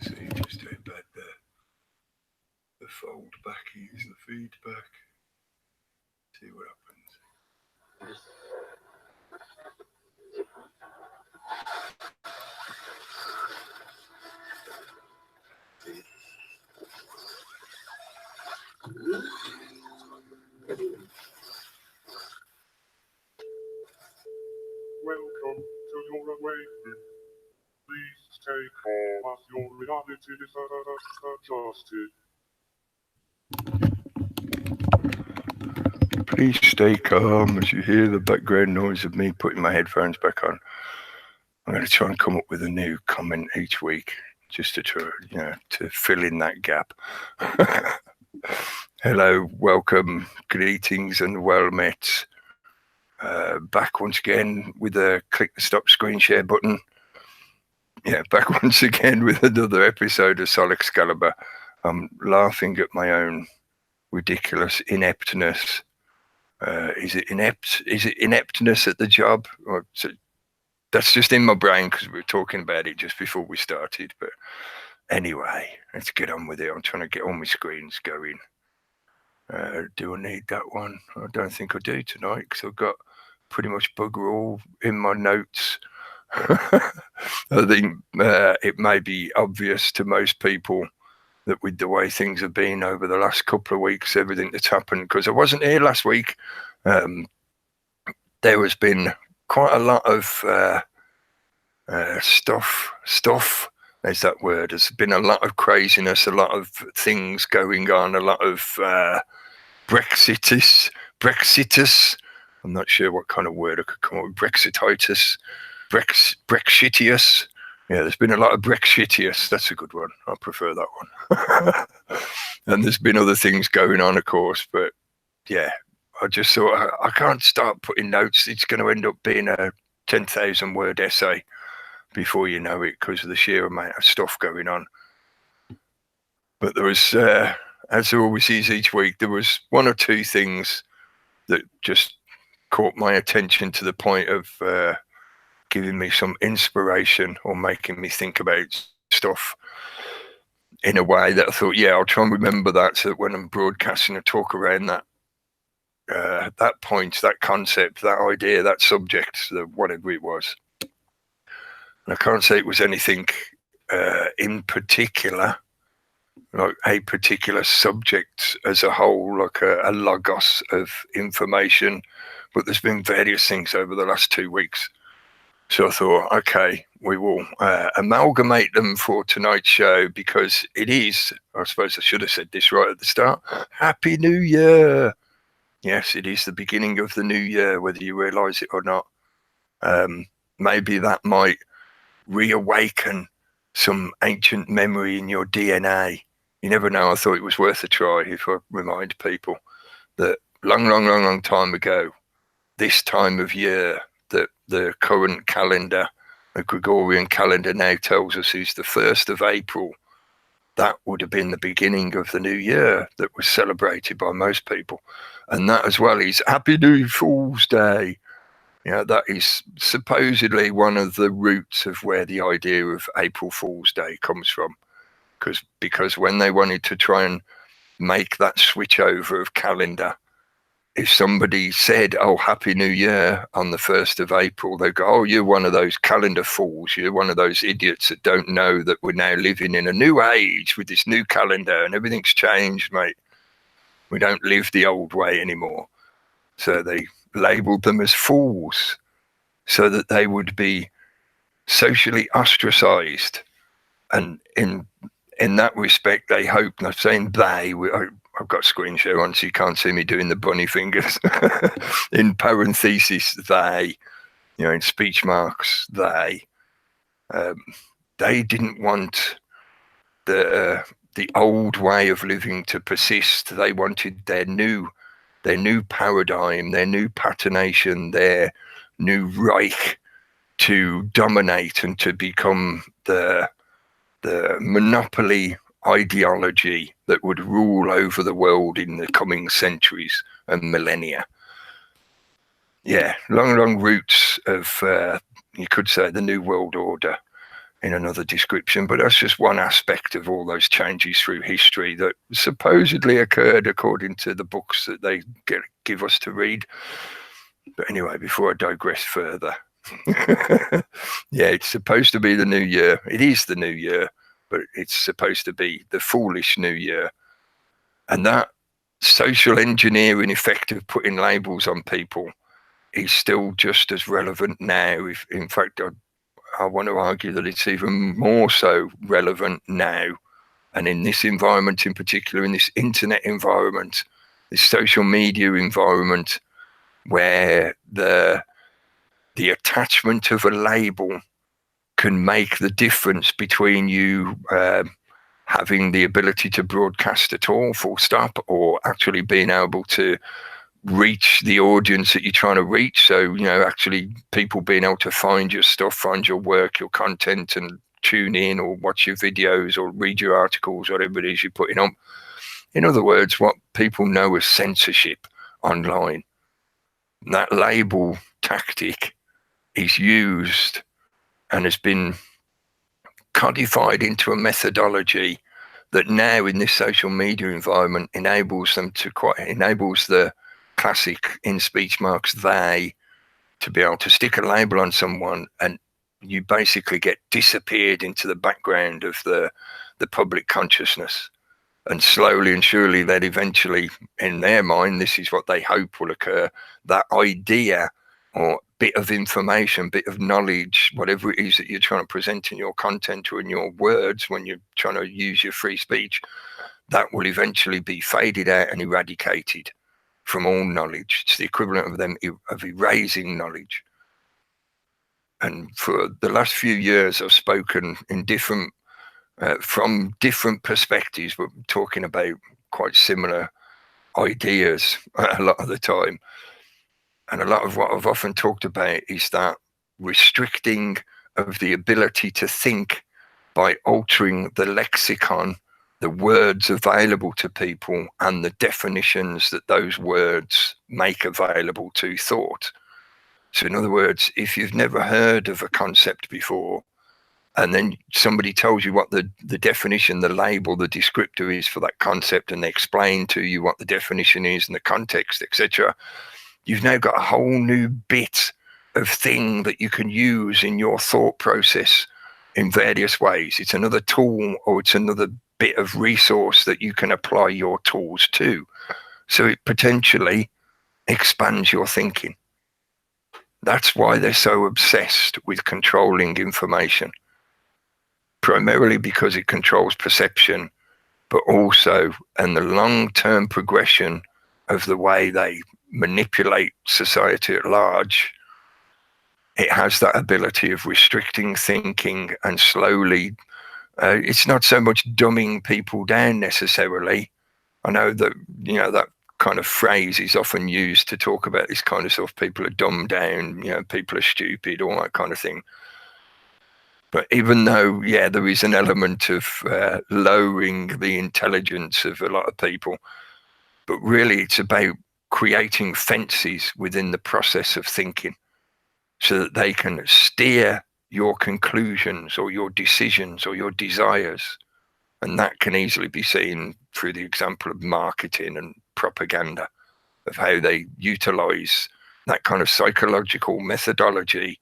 See, just to embed the fold back, use the feedback. See what happens. Welcome to your awakening. Please stay calm as your reality is adjusted. Please stay calm as you hear the background noise of me putting my headphones back on. I'm going to try and come up with a new comment each week just to try, to fill in that gap. Hello, welcome, greetings and well met. Back once again with a click the stop screen share button. Yeah, back once again with another episode of Sol Excalibre. I'm laughing at my own ridiculous ineptness. Is it inept? Is it ineptness at the job? Or that's just in my brain because we were talking about it just before we started. But anyway, let's get on with it. I'm trying to get all my screens going. Do I need that one? I don't think I do tonight because I've got pretty much bugger all in my notes. I think it may be obvious to most people that with the way things have been over the last couple of weeks, everything that's happened, because I wasn't here last week, there has been quite a lot of stuff, there's that word, there's been a lot of craziness, a lot of things going on, a lot of brexiters, I'm not sure what kind of word I could come up with, brexititis, brexshitius. Yeah, there's been a lot of brexshitius. That's a good one. I prefer that one. And there's been other things going on, of course. But yeah, I just thought I can't start putting notes. It's going to end up being a 10,000 word essay before you know it because of the sheer amount of stuff going on. But there was, as there always is each week, there was one or two things that just caught my attention to the point of giving me some inspiration or making me think about stuff in a way that I thought, yeah, I'll try and remember that so that when I'm broadcasting a talk around that that point, that concept, that idea, that subject, whatever it was. And I can't say it was anything in particular, like a particular subject as a whole, like a logos of information, but there's been various things over the last 2 weeks. So I thought, okay, we will amalgamate them for tonight's show because it is, I suppose I should have said this right at the start, Happy New Year. Yes, it is the beginning of the new year, whether you realise it or not. Maybe that might reawaken some ancient memory in your DNA. You never know. I thought it was worth a try if I remind people that long time ago, this time of year, that the current calendar, the Gregorian calendar now tells us is the 1st of April. That would have been the beginning of the new year that was celebrated by most people. And that as well is Happy New Fool's Day. You know, that is supposedly one of the roots of where the idea of April Fool's Day comes from. Because when they wanted to try and make that switch over of calendar, if somebody said, oh, Happy New Year on the 1st of April, they go, oh, you're one of those calendar fools. You're one of those idiots that don't know that we're now living in a new age with this new calendar and everything's changed, mate. We don't live the old way anymore. So they labeled them as fools so that they would be socially ostracized. And in that respect, they hope, and I'm saying they, I've got screen share on so you can't see me doing the bunny fingers. In parentheses, they, in speech marks, they didn't want the old way of living to persist. They wanted their new paradigm, their new patternation, their new Reich to dominate and to become the monopoly ideology that would rule over the world in the coming centuries and millennia. Yeah, long roots of, you could say, the New World Order. in another description, but that's just one aspect of all those changes through history that supposedly occurred according to the books that they give us to read. But anyway, before I digress further, yeah, it's supposed to be the new year. It is the new year, but it's supposed to be the foolish new year. And that social engineering effect of putting labels on people is still just as relevant now. If, in fact, I want to argue that it's even more so relevant now. And in this environment in particular, in this internet environment, this social media environment, where the attachment of a label can make the difference between you having the ability to broadcast at all, full stop, or actually being able to reach the audience that you're trying to reach. So, you know, actually people being able to find your stuff, find your work, your content, and tune in or watch your videos or read your articles, whatever it is you're putting on. In other words, what people know as censorship online. That label tactic is used and has been codified into a methodology that now in this social media environment enables the classic in speech marks they to be able to stick a label on someone, and you basically get disappeared into the background of the public consciousness. And slowly and surely that eventually, in their mind, this is what they hope will occur, that idea or bit of information, bit of knowledge, whatever it is that you're trying to present in your content or in your words when you're trying to use your free speech, that will eventually be faded out and eradicated from all knowledge. It's the equivalent of them of erasing knowledge. And for the last few years, I've spoken in different from different perspectives, but talking about quite similar ideas a lot of the time. And a lot of what I've often talked about is that restricting of the ability to think by altering the lexicon, the words available to people, and the definitions that those words make available to thought. So in other words, if you've never heard of a concept before, and then somebody tells you what the definition, the label, the descriptor is for that concept, and they explain to you what the definition is and the context, etc., you've now got a whole new bit of thing that you can use in your thought process in various ways. It's another tool, or it's another bit of resource that you can apply your tools to. So it potentially expands your thinking. That's why they're so obsessed with controlling information. Primarily because it controls perception, but also in the long-term progression of the way they manipulate society at large, it has that ability of restricting thinking and slowly, it's not so much dumbing people down necessarily. I know that, you know, that kind of phrase is often used to talk about this kind of stuff. People are dumbed down, you know, people are stupid, all that kind of thing. But even though, yeah, there is an element of lowering the intelligence of a lot of people, but really it's about creating fences within the process of thinking so that they can steer your conclusions or your decisions or your desires. And that can easily be seen through the example of marketing and propaganda, of how they utilize that kind of psychological methodology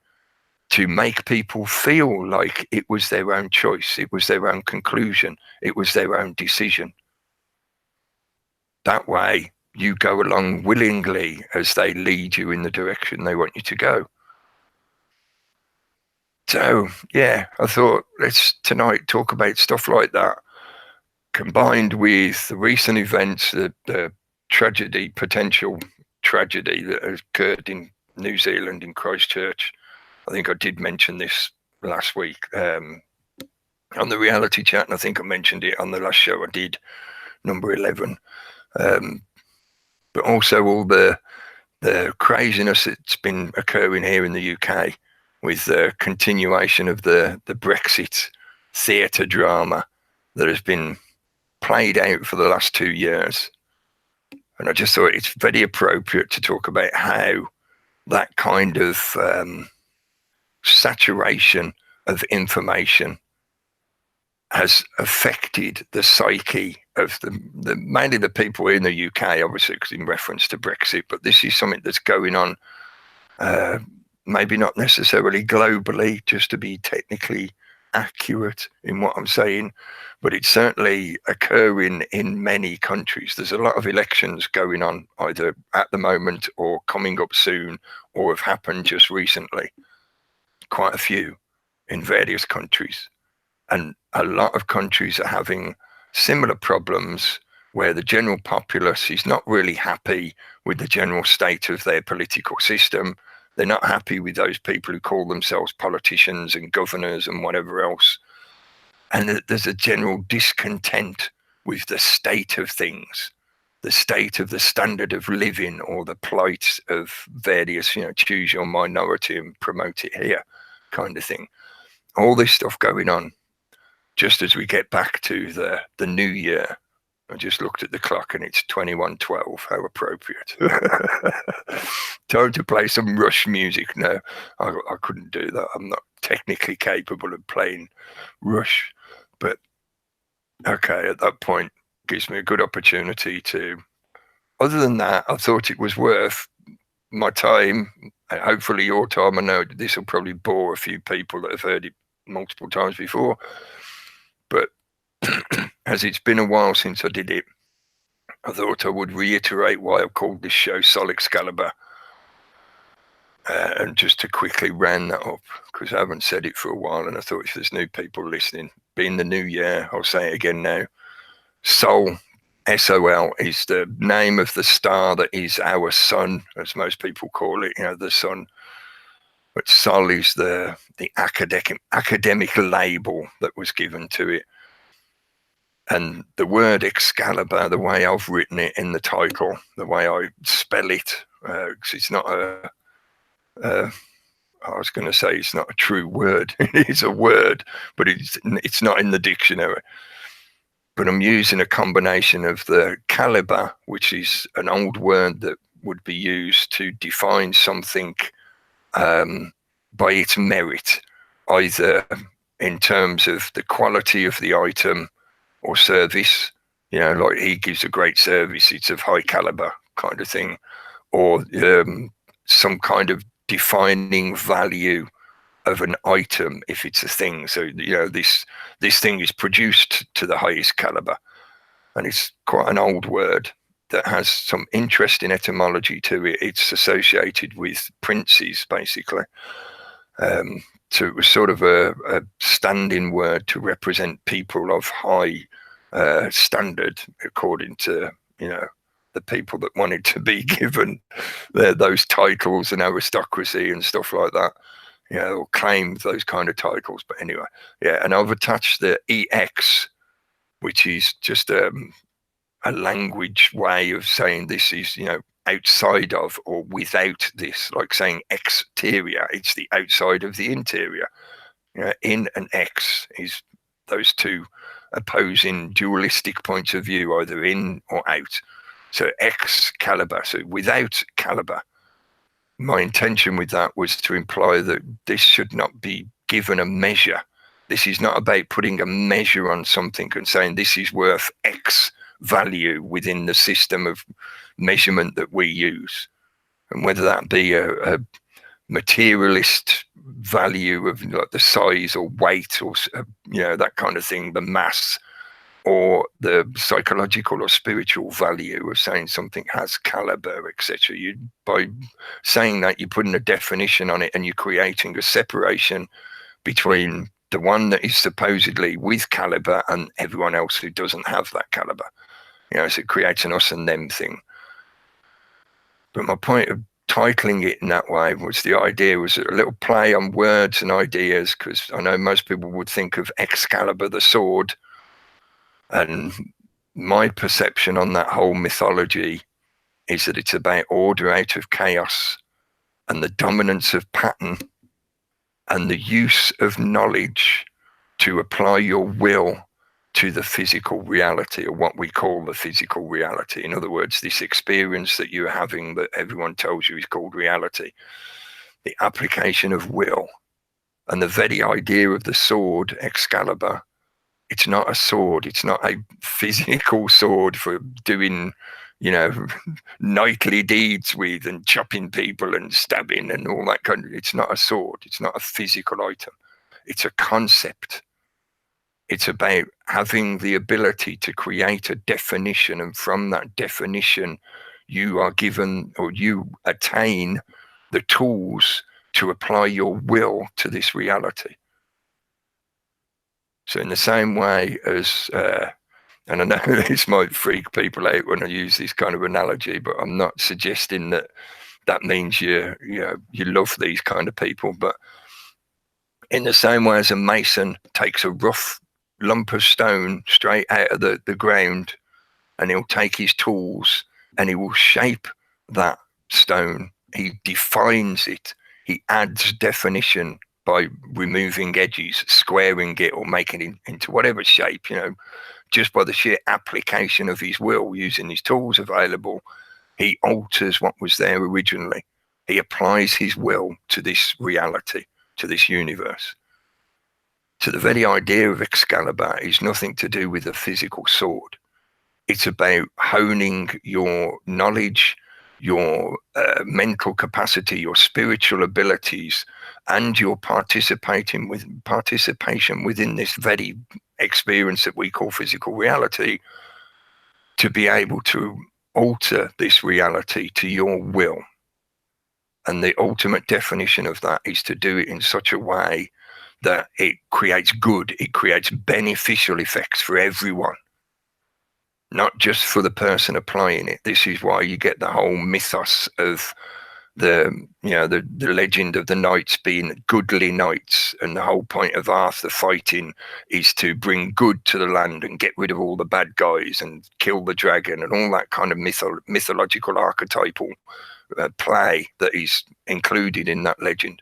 to make people feel like it was their own choice, it was their own conclusion, it was their own decision. That way, you go along willingly as they lead you in the direction they want you to go. So, yeah, I thought let's tonight talk about stuff like that, combined with the recent events, the tragedy, potential tragedy that has occurred in New Zealand, in Christchurch. I think I did mention this last week on the reality chat, and I think I mentioned it on the last show I did, number 11. But also all the craziness that's been occurring here in the UK with the continuation of the Brexit theatre drama that has been played out for the last 2 years. And I just thought it's very appropriate to talk about how that kind of saturation of information has affected the psyche of mainly the people in the UK, obviously, because in reference to Brexit, but this is something that's going on, maybe not necessarily globally, just to be technically accurate in what I'm saying, but it's certainly occurring in many countries. There's a lot of elections going on either at the moment or coming up soon or have happened just recently, quite a few in various countries. And a lot of countries are having similar problems where the general populace is not really happy with the general state of their political system. They're not happy with those people who call themselves politicians and governors and whatever else. And there's a general discontent with the state of things, the state of the standard of living or the plight of various, choose your minority and promote it here kind of thing. All this stuff going on just as we get back to the new year. I just looked at the clock and it's 21:12. How appropriate. Time to play some Rush music. No, I couldn't do that. I'm not technically capable of playing Rush. But okay, at that point, gives me a good opportunity to. Other than that, I thought it was worth my time, and hopefully your time. I know this will probably bore a few people that have heard it multiple times before. But as it's been a while since I did it, I thought I would reiterate why I've called this show Sol Excalibre. And just to quickly round that up, because I haven't said it for a while, and I thought if there's new people listening, being the new year, I'll say it again now. Sol, S-O-L, is the name of the star that is our sun, as most people call it, the sun. But Sol is the academic label that was given to it. And the word Excalibur, the way I've written it in the title, the way I spell it, because it's not I was going to say it's not a true word. It's a word, but it's not in the dictionary. But I'm using a combination of the caliber, which is an old word that would be used to define something by its merit, either in terms of the quality of the item or service, like he gives a great service, it's of high caliber kind of thing, or some kind of defining value of an item if it's a thing. So this thing is produced to the highest caliber, and it's quite an old word that has some interesting etymology to it. It's associated with princes, basically. So it was sort of a standing word to represent people of high standard, according to the people that wanted to be given those titles and aristocracy and stuff like that, or claimed those kind of titles. But anyway, and I've attached the EX, which is just a language way of saying this is outside of or without this, like saying exterior. It's the outside of the interior. In and X is those two opposing dualistic points of view, either in or out. So Excalibre, so without caliber. My intention with that was to imply that this should not be given a measure. This is not about putting a measure on something and saying this is worth X value within the system of measurement that we use. And whether that be a materialist value of like the size or weight or that kind of thing, the mass, or the psychological or spiritual value of saying something has caliber, etc. By saying that, you're putting a definition on it and you're creating a separation between the one that is supposedly with caliber and everyone else who doesn't have that caliber. So it creates an us and them thing. But my point of titling it in that way was the idea was a little play on words and ideas, because I know most people would think of Excalibur, the sword. And my perception on that whole mythology is that it's about order out of chaos and the dominance of pattern and the use of knowledge to apply your will to the physical reality, or what we call the physical reality. In other words, this experience that you're having that everyone tells you is called reality. The application of will And the very idea of the sword, Excalibre, it's not a sword. It's not a physical sword for doing, you know, knightly deeds with and chopping people and stabbing and all that kind of. It's not a sword. It's not a physical item. It's a concept. It's about having the ability to create a definition, and from that definition, you are given, or you attain, the tools to apply your will to this reality. So in the same way as, and I know this might freak people out when I use this kind of analogy, but I'm not suggesting that that means you love these kind of people. But in the same way as a mason takes a rough lump of stone straight out of the ground, and he'll take his tools and he will shape that stone. He defines it. He adds definition by removing edges, squaring it, or making it into whatever shape, just by the sheer application of his will, using his tools available. He alters what was there originally. He applies his will to this reality, to this universe. So the very idea of Excalibre is nothing to do with a physical sword. It's about honing your knowledge, your mental capacity, your spiritual abilities, and your participation within this very experience that we call physical reality, to be able to alter this reality to your will. And the ultimate definition of that is to do it in such a way that it creates good, it creates beneficial effects for everyone, not just for the person applying it. This is why you get the whole mythos of the legend of the knights being goodly knights, and the whole point of Arthur fighting is to bring good to the land and get rid of all the bad guys and kill the dragon, and all that kind of mythological archetypal play that is included in that legend.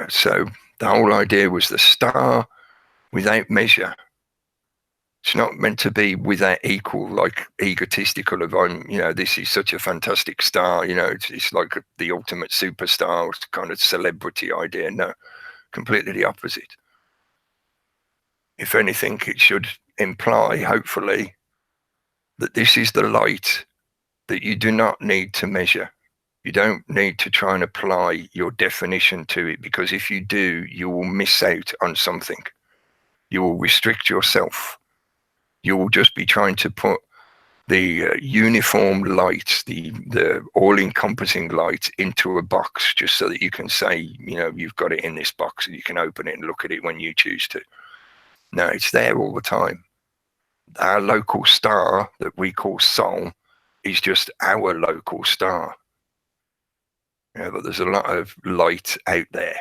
So the whole idea was the star without measure. It's not meant to be without equal, like egotistical of, this is such a fantastic star, it's like the ultimate superstar kind of celebrity idea. No, completely the opposite. If anything, it should imply, hopefully, that this is the light that you do not need to measure. You don't need to try and apply your definition to it, because if you do, you will miss out on something. You will restrict yourself. You will just be trying to put the uniform light, the all-encompassing light, into a box just so that you can say, you've got it in this box and you can open it and look at it when you choose to. No, it's there all the time. Our local star that we call soul is just our local star. But there's a lot of light out there.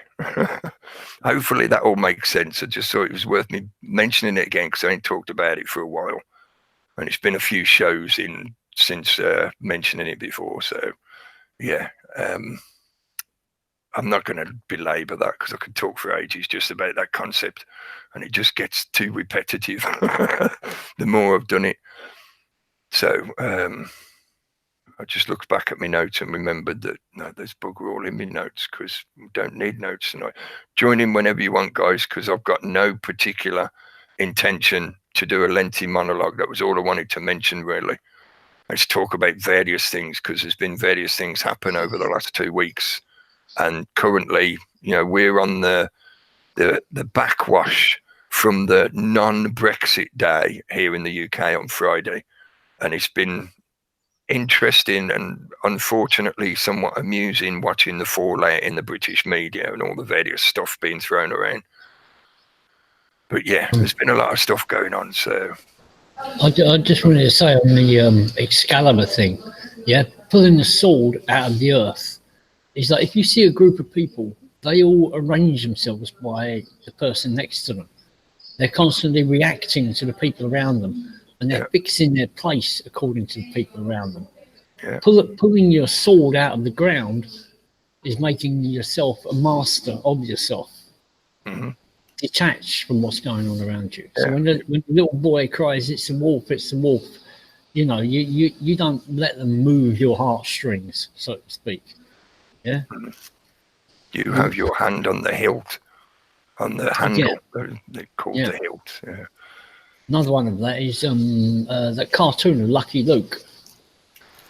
Hopefully that all makes sense. I just thought it was worth me mentioning it again, because I ain't talked about it for a while, and it's been a few shows since mentioning it before. So yeah, I'm not going to belabor that, because I could talk for ages just about that concept, and it just gets too repetitive the more I've done it. So I just looked back at my notes and remembered that no, there's bugger all in my notes, because we don't need notes tonight. Join in whenever you want, guys, because I've got no particular intention to do a lengthy monologue. That was all I wanted to mention, really. Let's talk about various things, because there's been various things happen over the last 2 weeks, and currently, we're on the backwash from the non-Brexit day here in the UK on Friday, and it's been interesting and unfortunately somewhat amusing watching the fallout in the British media and all the various stuff being thrown around. But yeah, there's been a lot of stuff going on. So I just wanted to say on the Excalibre thing, pulling the sword out of the earth is like, if you see a group of people, they all arrange themselves by the person next to them. They're constantly reacting to the people around them, and they're fixing their place according to the people around them. Yeah. Pulling your sword out of the ground is making yourself a master of yourself. Mm-hmm. Detached from what's going on around you. So when the little boy cries, "It's a wolf! It's a wolf!" you don't let them move your heartstrings, so to speak. Yeah. You have your hand on the hilt, on the handle. They're called the hilt. Yeah. Another one of that is that cartoon of Lucky Luke.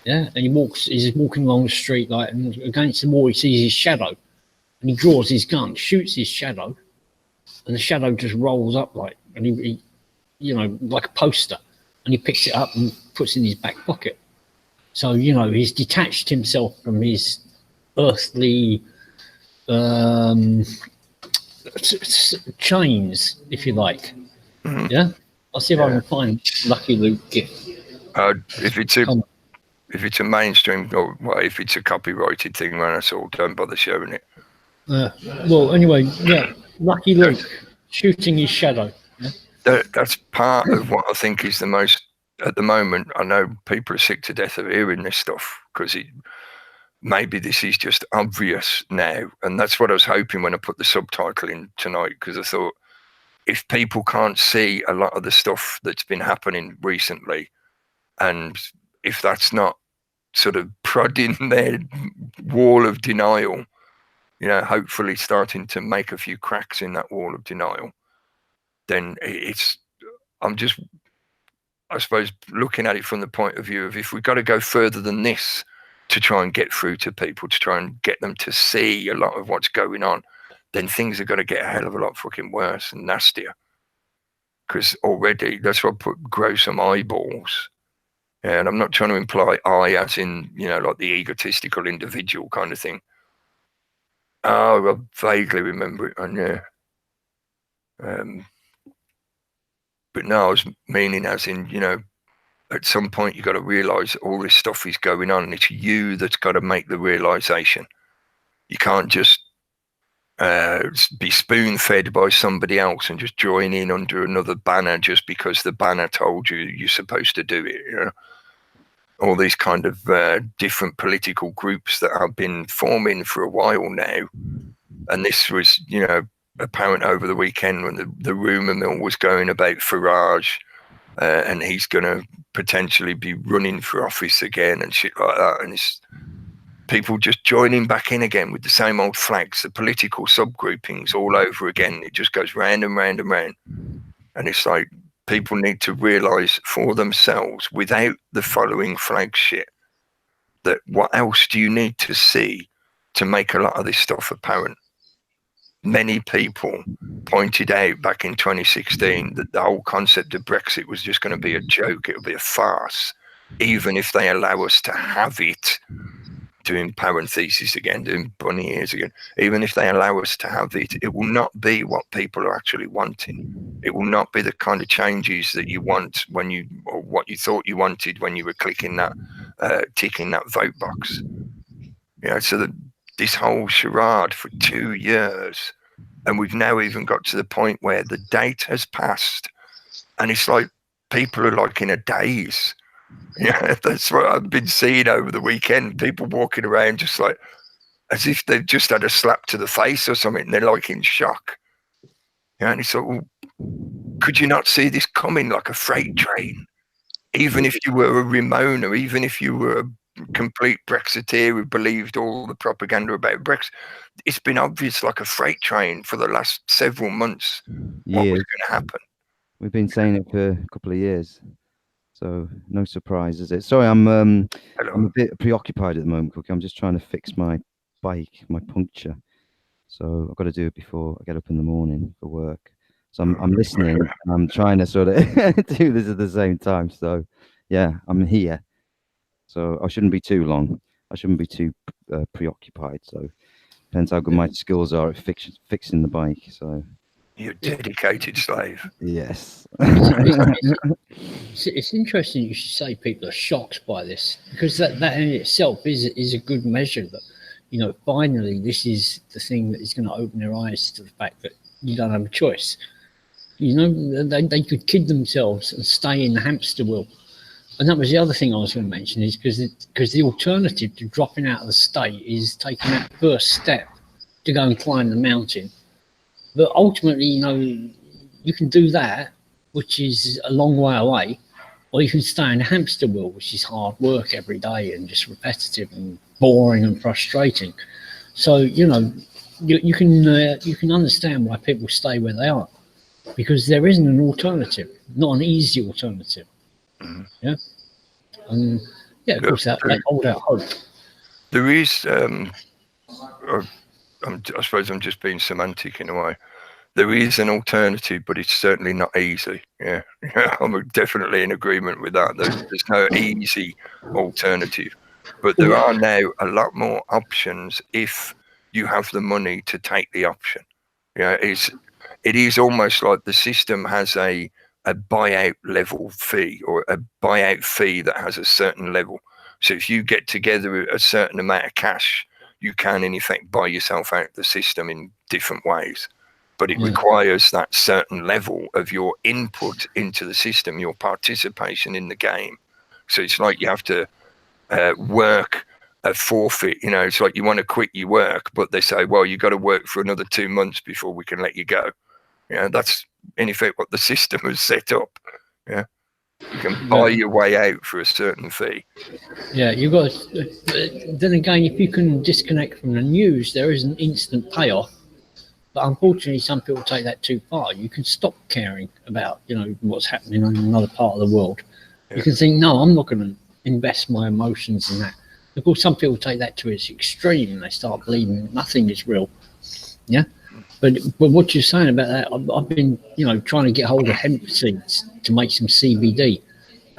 Yeah, and he's walking along the street, like, and against the wall he sees his shadow, and he draws his gun, shoots his shadow, and the shadow just rolls up, like, and he you know, like a poster, and he picks it up and puts it in his back pocket. So, you know, he's detached himself from his earthly chains, if you like. Mm-hmm. Yeah, I'll see if I can find Lucky Luke gift. If it's a mainstream, or well, if it's a copyrighted thing, man, it's all, don't bother showing it. Well, anyway, yeah, Lucky Luke shooting his shadow. Yeah? That's part of what I think is the most, at the moment, I know people are sick to death of hearing this stuff, because maybe this is just obvious now. And that's what I was hoping when I put the subtitle in tonight, because I thought, if people can't see a lot of the stuff that's been happening recently, and if that's not sort of prodding their wall of denial, you know, hopefully starting to make a few cracks in that wall of denial, then I'm just, I suppose, looking at it from the point of view of, if we've got to go further than this to try and get through to people, to try and get them to see a lot of what's going on, then things are going to get a hell of a lot fucking worse and nastier. Because already, that's what grow some eyeballs. And I'm not trying to imply I as in, you know, like the egotistical individual kind of thing. Oh, I vaguely remember it, and but no, I was meaning as in, you know, at some point you've got to realise all this stuff is going on, and it's you that's got to make the realisation. You can't just be spoon-fed by somebody else and just join in under another banner just because the banner told you you're supposed to do it, you know. All these kind of different political groups that have been forming for a while now. And this was, you know, apparent over the weekend when the rumour mill was going about Farage, and he's going to potentially be running for office again and shit like that. And it's people just joining back in again with the same old flags, the political subgroupings all over again. It just goes round and round and round. And it's like, people need to realise for themselves, without the following flag shit, that what else do you need to see to make a lot of this stuff apparent? Many people pointed out back in 2016 that the whole concept of Brexit was just going to be a joke. It'll be a farce, even if they allow us to have it, doing parentheses again, doing bunny ears again, even if they allow us to have it, it will not be what people are actually wanting. It will not be the kind of changes that you want when you, or what you thought you wanted when you were clicking that, ticking that vote box. You know, so that this whole charade for 2 years, and we've now even got to the point where the date has passed, and it's like people are like in a daze. Yeah, that's what I've been seeing over the weekend. People walking around just like as if they've just had a slap to the face or something. They're like in shock. Yeah, and it's like, well, could you not see this coming like a freight train? Even if you were a Ramona, even if you were a complete Brexiteer who believed all the propaganda about Brexit, it's been obvious like a freight train for the last several months what was going to happen. We've been saying it for a couple of years. So no surprise, is it? Sorry, I'm a bit preoccupied at the moment, Cookie. I'm just trying to fix my bike, my puncture. So I've got to do it before I get up in the morning for work. So I'm listening. I'm trying to sort of do this at the same time. So yeah, I'm here. So I shouldn't be too long. I shouldn't be too preoccupied. So depends how good my skills are at fixing the bike. So. You're a dedicated slave. Yes. It's interesting you should say people are shocked by this, because that in itself is a good measure that, you know, finally this is the thing that is going to open their eyes to the fact that you don't have a choice. You know, they could kid themselves and stay in the hamster wheel. And that was the other thing I was going to mention, is because the alternative to dropping out of the state is taking that first step to go and climb the mountain. But ultimately, you know, you can do that, which is a long way away, or you can stay in a hamster wheel, which is hard work every day and just repetitive and boring and frustrating. So, you know, you can understand why people stay where they are, because there isn't an alternative, not an easy alternative. Yeah, and yeah, of course they hold out hope. There is, I suppose I'm just being semantic in a way. There is an alternative, but it's certainly not easy. Yeah, I'm definitely in agreement with that. There's no easy alternative, but there are now a lot more options if you have the money to take the option. Yeah, it is almost like the system has a buyout level fee, or a buyout fee that has a certain level. So if you get together a certain amount of cash, you can in effect buy yourself out of the system in different ways. But it requires that certain level of your input into the system, your participation in the game. So it's like you have to work a forfeit. You know, it's like you want to quit your work, but they say, well, you got to work for another 2 months before we can let you go. Yeah, that's in effect what the system has set up. Yeah, you can buy your way out for a certain fee. Yeah, you got. Then again, if you can disconnect from the news, there is an instant payoff. But unfortunately, some people take that too far. You can stop caring about, what's happening in another part of the world. Yeah. You can think, no, I'm not going to invest my emotions in that. Of course, some people take that to its extreme and they start believing nothing is real. Yeah. But what you're saying about that, I've been, trying to get hold of hemp seeds to make some CBD.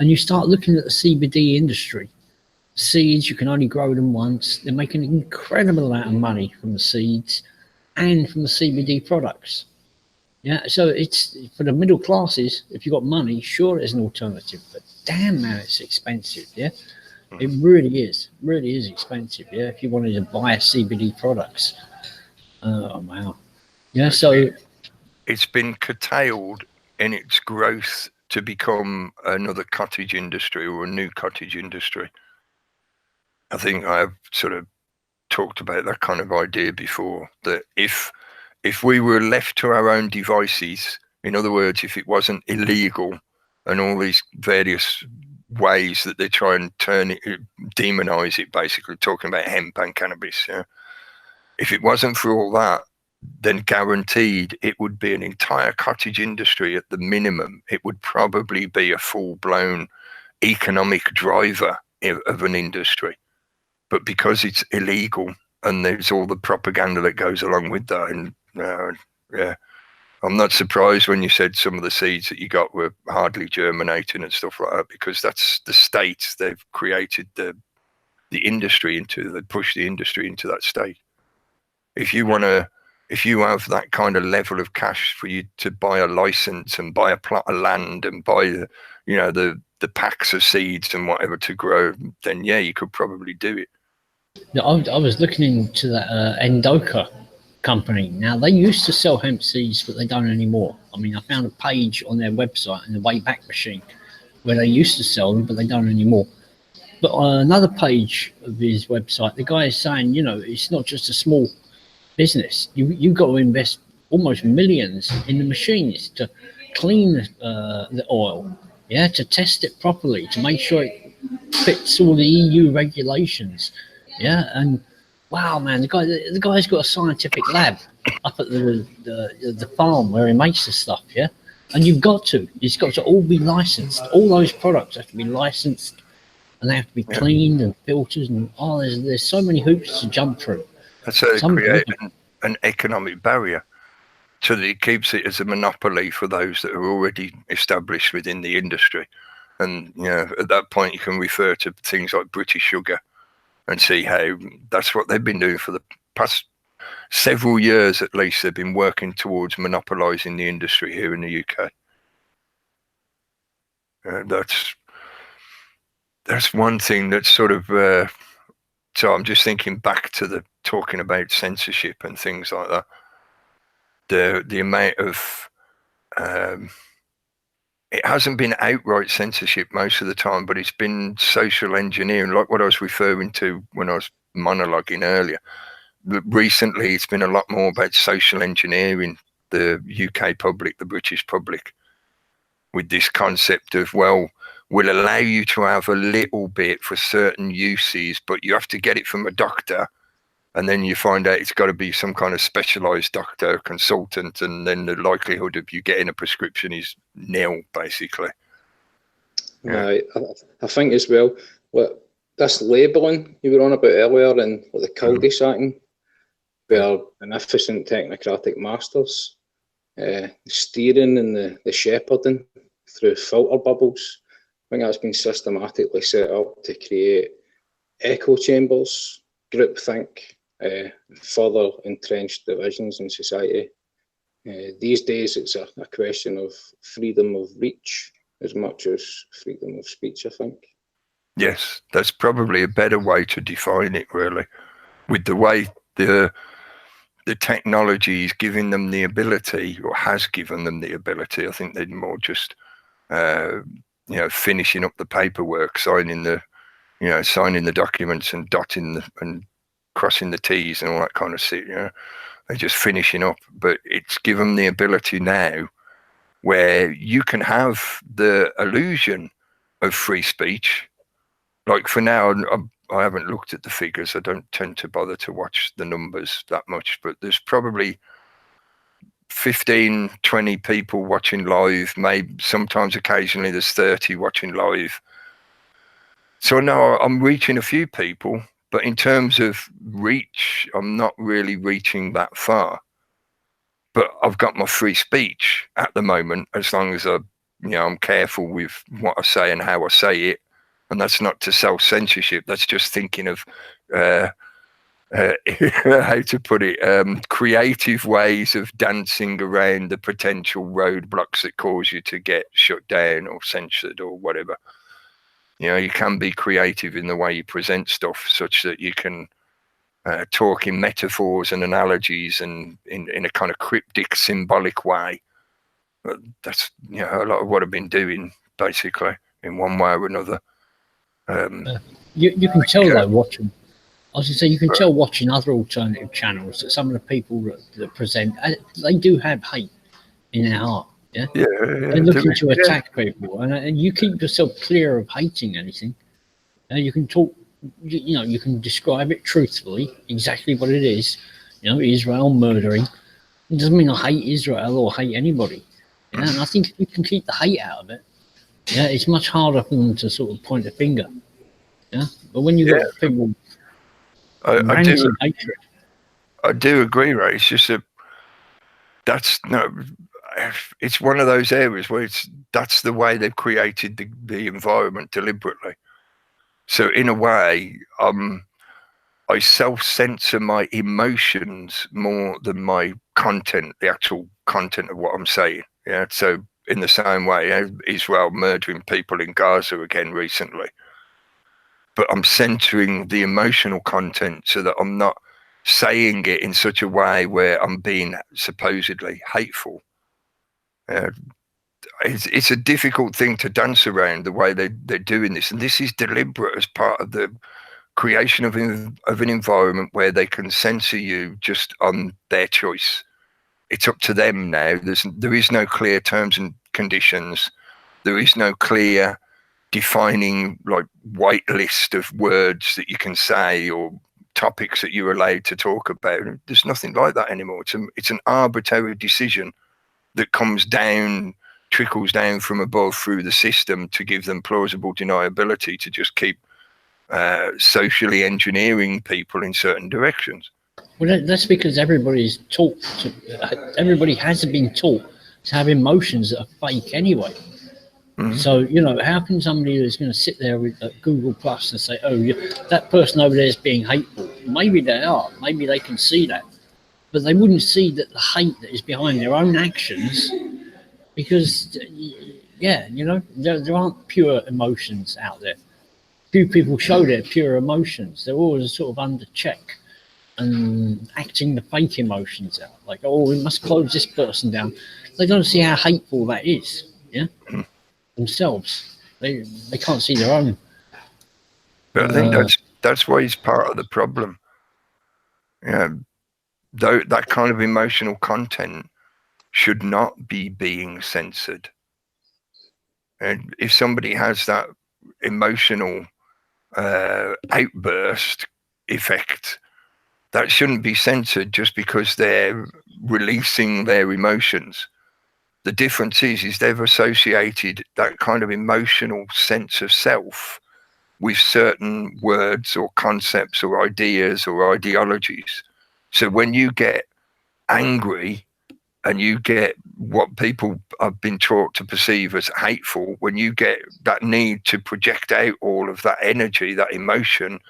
And you start looking at the CBD industry. Seeds, you can only grow them once. They're making an incredible amount of money from the seeds and from the CBD products. Yeah, so it's for the middle classes. If you've got money, sure, there's an alternative, but damn, man, it's expensive. Yeah, it really is expensive. Yeah, if you wanted to buy CBD products. Oh wow. Yeah, so it's been curtailed in its growth to become another cottage industry, or a new cottage industry. I think I've sort of talked about that kind of idea before, that if we were left to our own devices, in other words, if it wasn't illegal and all these various ways that they try and demonize it, basically talking about hemp and cannabis, yeah, if it wasn't for all that, then guaranteed it would be an entire cottage industry at the minimum. It would probably be a full-blown economic driver of an industry. But because it's illegal and there's all the propaganda that goes along with that, and yeah, I'm not surprised when you said some of the seeds that you got were hardly germinating and stuff like that, because that's the state they've created the industry into. They push the industry into that state. If you have that kind of level of cash for you to buy a license and buy a plot of land and buy the packs of seeds and whatever to grow, then yeah, you could probably do it. I was looking into that Endoka company. Now, they used to sell hemp seeds, but they don't anymore. I mean, I found a page on their website in the Wayback Machine where they used to sell them, but they don't anymore. But on another page of his website, the guy is saying, it's not just a small business. You've got to invest almost millions in the machines to clean the oil, yeah, to test it properly, to make sure it fits all the EU regulations, yeah. And wow, man, the guy's got a scientific lab up at the farm where he makes the stuff, yeah. And it's got to all be licensed. All those products have to be licensed, and they have to be cleaned and filtered, and there's so many hoops to jump through. So they create an economic barrier, so that it keeps it as a monopoly for those that are already established within the industry. And at that point, you can refer to things like British Sugar and see how that's what they've been doing for the past several years, at least. They've been working towards monopolising the industry here in the UK. That's one thing that's sort of. So I'm just thinking back to talking about censorship and things like that. The amount of it hasn't been outright censorship most of the time, but it's been social engineering, like what I was referring to when I was monologuing earlier. Recently, it's been a lot more about social engineering the UK public, the British public, with this concept of, well, we'll allow you to have a little bit for certain uses, but you have to get it from a doctor, and then you find out it's got to be some kind of specialized doctor, consultant, and then the likelihood of you getting a prescription is nil, basically. Yeah. I think as well, what this labelling you were on about earlier, and what the cul-de-sacking, where beneficent technocratic masters, steering and the shepherding through filter bubbles. I think that's been systematically set up to create echo chambers, groupthink, further entrenched divisions in society. These days, it's a question of freedom of reach as much as freedom of speech, I think. Yes, that's probably a better way to define it, really. With the way the technology is giving them the ability, or has given them the ability, I think they're more just, finishing up the paperwork, signing the documents and dotting and crossing the T's and all that kind of shit. They're just finishing up, but it's given them the ability now where you can have the illusion of free speech. Like for now, I haven't looked at the figures. I don't tend to bother to watch the numbers that much, but there's probably 15, 20 people watching live. Maybe sometimes occasionally there's 30 watching live. So now I'm reaching a few people, but in terms of reach, I'm not really reaching that far. But I've got my free speech at the moment, as long as I'm careful with what I say and how I say it. And that's not to self-censorship. That's just thinking of how to put it, creative ways of dancing around the potential roadblocks that cause you to get shut down or censored or whatever. You can be creative in the way you present stuff, such that you can talk in metaphors and analogies and in a kind of cryptic, symbolic way. That's a lot of what I've been doing, basically, in one way or another. You can tell though, watching. I was going to say, you can tell watching other alternative channels that some of the people that present, they do have hate in their heart. Yeah, they're looking to attack people, and you keep yourself clear of hating anything. You can talk, you can describe it truthfully, exactly what it is. Israel murdering. It doesn't mean I hate Israel or hate anybody. And I think if you can keep the hate out of it, it's much harder for them to sort of point a finger. But when you got people ranting hatred, I do agree, right? It's just it's one of those areas where that's the way they've created the environment deliberately. So in a way, I self-censor my emotions more than my content, the actual content of what I'm saying. Yeah. So in the same way, Israel murdering people in Gaza again recently, but I'm centering the emotional content so that I'm not saying it in such a way where I'm being supposedly hateful. It's a difficult thing to dance around, the way they're doing this, and this is deliberate as part of the creation of an environment where they can censor you just on their choice. It's up to them now. There is no clear terms and conditions. There is no clear defining white list of words that you can say or topics that you're allowed to talk about. There's nothing like that anymore. It's an arbitrary decision that trickles down from above through the system to give them plausible deniability to just keep socially engineering people in certain directions. Well, that's because everybody has been taught to have emotions that are fake anyway. Mm-hmm. So, how can somebody who's going to sit there with Google Plus and say, oh, that person over there is being hateful? Maybe they are. Maybe they can see that. But they wouldn't see that the hate that is behind their own actions, because, there aren't pure emotions out there. Few people show their pure emotions. They're always sort of under check and acting the fake emotions out. Like, oh, we must close this person down. They don't see how hateful that is. Yeah. Themselves, they can't see their own. But I think that's why he's part of the problem. That kind of emotional content should not be being censored. And if somebody has that emotional outburst effect, that shouldn't be censored just because they're releasing their emotions. The difference is they've associated that kind of emotional sense of self with certain words or concepts or ideas or ideologies. So when you get angry and you get what people have been taught to perceive as hateful, when you get that need to project out all of that energy, that emotion,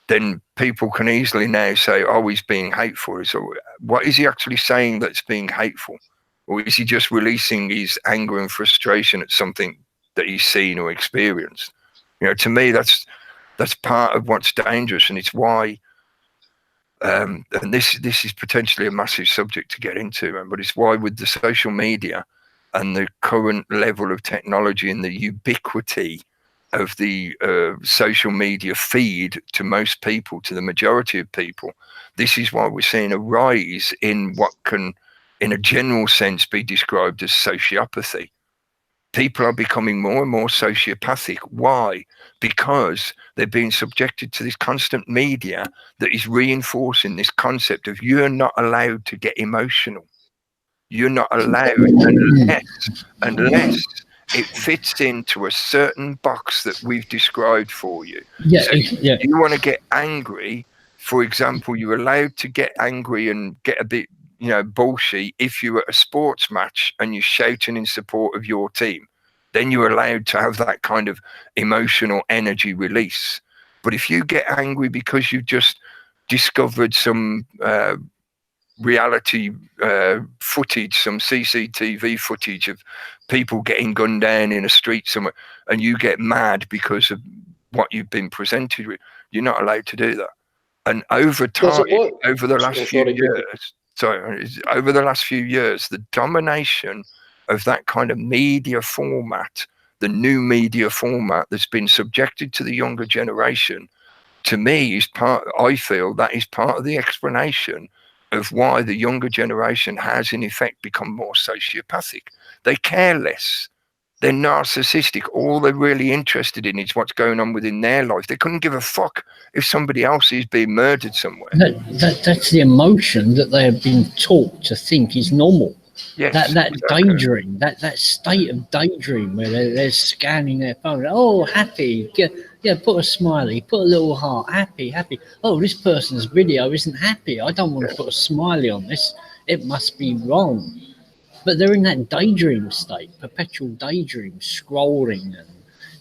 then people can easily now say, oh, he's being hateful. So what is he actually saying that's being hateful? Or is he just releasing his anger and frustration at something that he's seen or experienced? You know, to me, that's part of what's dangerous, and it's why. And this is potentially a massive subject to get into, man, but it's why with the social media and the current level of technology and the ubiquity of the social media feed to most people, to the majority of people, this is why we're seeing a rise in what can, in a general sense, be described as sociopathy. People are becoming more and more sociopathic. Why? Because they're being subjected to this constant media that is reinforcing this concept of you're not allowed to get emotional. You're not allowed unless it fits into a certain box that we've described for you. Yeah, so yeah. You want to get angry, for example, you're allowed to get angry and get a bit, you know, bullshit if you're at a sports match and you're shouting in support of your team. Then you're allowed to have that kind of emotional energy release. But if you get angry because you've just discovered some reality footage, some CCTV footage of people getting gunned down in a street somewhere, and you get mad because of what you've been presented with, you're not allowed to do that. And over time, over the last few years, over the last few years, the domination of that kind of media format, the new media format that's been subjected to the younger generation, to me is I feel that is part of the explanation of why the younger generation has in effect become more sociopathic. They care less. They're narcissistic. All they're really interested in is what's going on within their life. They couldn't give a fuck if somebody else is being murdered somewhere. That's the emotion that they have been taught to think is normal. Yes, that exactly. daydream, that state of daydream where they're scanning their phone. Oh, happy. Yeah, put a smiley, put a little heart. Happy. Oh, this person's video isn't happy. I don't want to put a smiley on this. It must be wrong. But they're in that daydream state, perpetual daydream, scrolling and,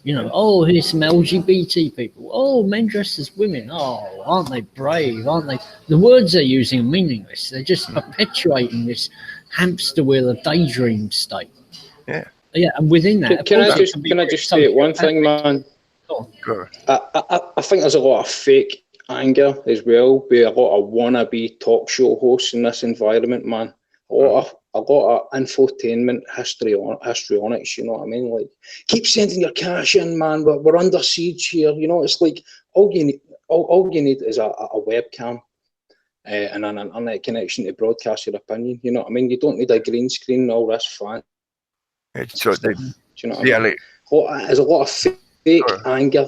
you know, oh, here's some LGBT people. Oh, men dressed as women. Oh, aren't they brave? Aren't they? The words they're using are meaningless. They're just perpetuating this hamster wheel of daydream state. Yeah. Yeah, and within that, can I just say one thing, man? Go. I think there's a lot of fake anger as well, with a lot of wannabe talk show hosts in this environment, man. A lot of infotainment histrionics, you know what I mean? Like, keep sending your cash in, man. We're under siege here. You know, it's like all you need is a webcam and an internet connection to broadcast your opinion. You know what I mean? You don't need a green screen and all this fan. It's so Do you know what I mean? There's a lot of fake anger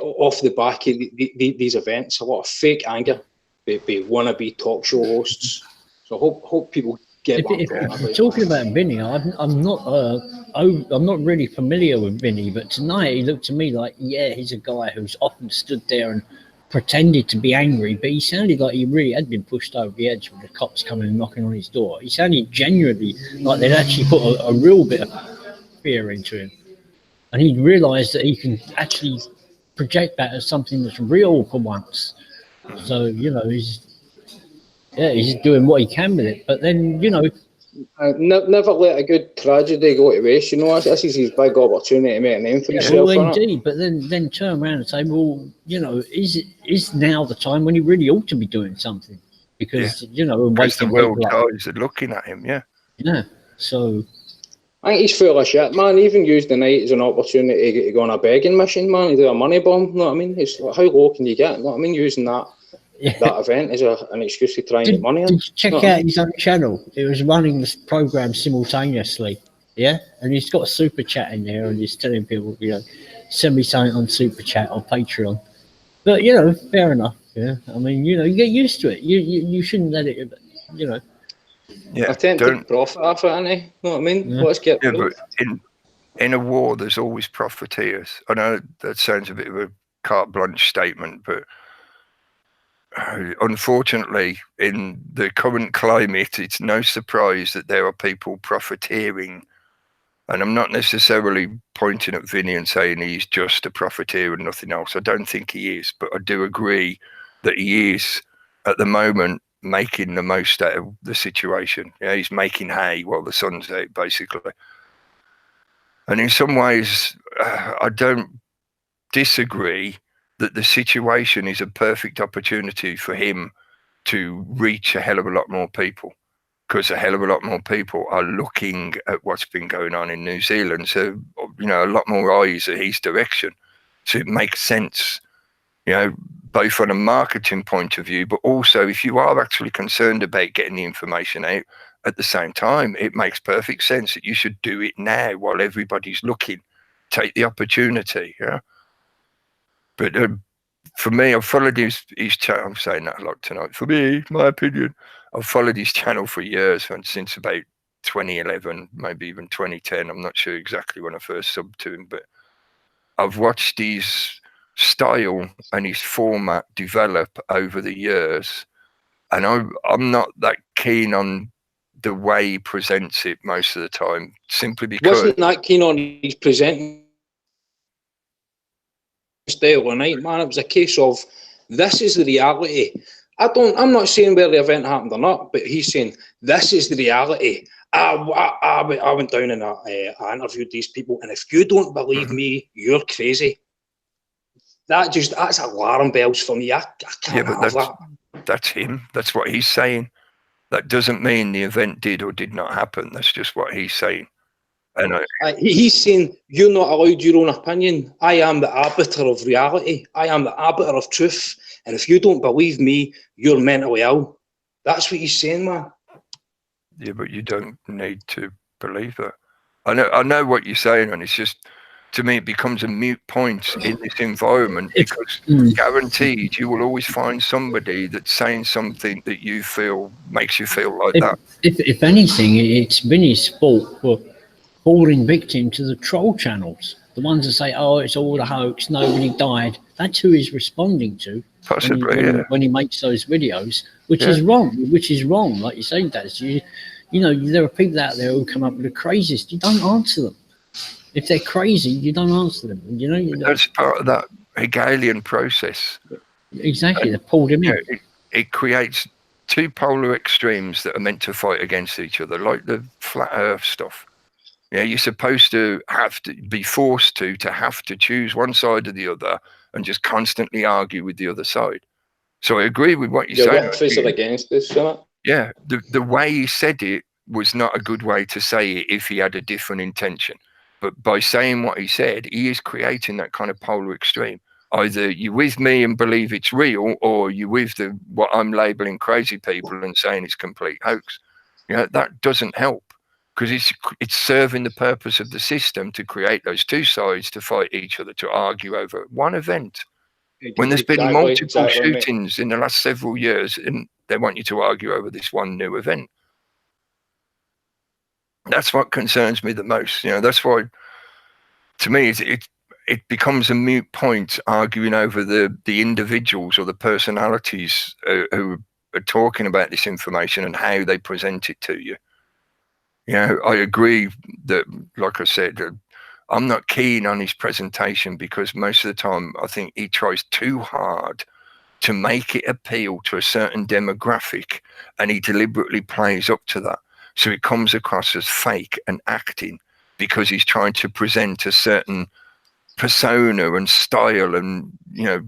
off the back of these events. A lot of fake anger by wannabe talk show hosts. So hope people get what I'm talking about. Talking about Vinny, I'm not really familiar with Vinny, but tonight he looked to me like, yeah, he's a guy who's often stood there and pretended to be angry, but he sounded like he really had been pushed over the edge with the cops coming and knocking on his door. He sounded genuinely like they'd actually put a real bit of fear into him, and he realised that he can actually project that as something that's real for once. So, you know, he's doing what he can with it. But then, you know, never let a good tragedy go to waste. You know, this is his big opportunity to make a name for himself. Well, indeed, but then turn around and say, well, you know, is now the time when he really ought to be doing something? Because you know, because the world guys are looking at him. Yeah. So I think he's full of shit, man. He even used the night as an opportunity to go on a begging mission, man, to do a money bomb. You know what I mean? It's like, how low can you get? You know what I mean? Using that event as an excuse to try and get money. Did you check out his own channel? It was running this program simultaneously. Yeah, and he's got a super chat in there, and he's telling people, you know, send me something on super chat or Patreon. But you know, fair enough. Yeah, I mean, you know, you get used to it. You shouldn't let it, you know. Yeah, I tend to don't. profit off it, innit? You know what I mean? Yeah. Let's get Yeah, real. but in a war, there's always profiteers. I know that sounds a bit of a carte blanche statement, but unfortunately, in the current climate, it's no surprise that there are people profiteering. And I'm not necessarily pointing at Vinny and saying he's just a profiteer and nothing else. I don't think he is, but I do agree that he is at the moment making the most out of the situation. Yeah, he's making hay while the sun's out, basically. And in some ways, I don't disagree that the situation is a perfect opportunity for him to reach a hell of a lot more people, because a hell of a lot more people are looking at what's been going on in New Zealand. So, you know, a lot more eyes at his direction. So it makes sense, you know, both on a marketing point of view, but also if you are actually concerned about getting the information out at the same time, it makes perfect sense that you should do it now while everybody's looking. Take the opportunity, yeah. But for me, I've followed his channel. I'm saying that a lot tonight. For me, my opinion, I've followed his channel for years, and since about 2011, maybe even 2010. I'm not sure exactly when I first subbed to him, but I've watched his style and his format develop over the years, and I'm not that keen on the way he presents it most of the time, simply because Wasn't that keen on his presenting style tonight, man. It was a case of this is the reality. I'm not saying where the event happened or not, but he's saying this is the reality. I went down and I interviewed these people, and if you don't believe me, you're crazy. That's alarm bells for me. I can't have that. That's him. That's what he's saying. That doesn't mean the event did or did not happen. That's just what he's saying. And he's saying you're not allowed your own opinion. I am the arbiter of reality. I am the arbiter of truth. And if you don't believe me, you're mentally ill. That's what he's saying, man. Yeah, but you don't need to believe that. I know what you're saying, and it's just, to me, it becomes a moot point in this environment, because guaranteed you will always find somebody that's saying something that you feel makes you feel like that. If anything, it's been his fault for falling victim to the troll channels. The ones that say, oh, it's all a hoax, nobody died. That's who he's responding to. Possibly, when he makes those videos, which is wrong. Like you say, Daz, you know, there are people out there who come up with the craziest. You don't answer them. If they're crazy, you don't answer them. You know, that's part of that Hegelian process. Exactly, they pulled him in. It creates two polar extremes that are meant to fight against each other, like the flat Earth stuff. Yeah, you're supposed to have to be forced to have to choose one side or the other and just constantly argue with the other side. So I agree with what you're saying. With us or against us, isn't it? Yeah, the way he said it was not a good way to say it if he had a different intention. But by saying what he said, he is creating that kind of polar extreme. Either you're with me and believe it's real, or you're with what I'm labeling crazy people and saying it's complete hoax. You know, that doesn't help, because it's serving the purpose of the system to create those two sides to fight each other, to argue over one event. When there's been multiple shootings in the last several years, and they want you to argue over this one new event. That's what concerns me the most. You know, that's why, to me, it becomes a moot point arguing over the individuals or the personalities who are talking about this information and how they present it to you. You know, I agree that, like I said, I'm not keen on his presentation, because most of the time I think he tries too hard to make it appeal to a certain demographic, and he deliberately plays up to that. So it comes across as fake and acting, because he's trying to present a certain persona and style and, you know,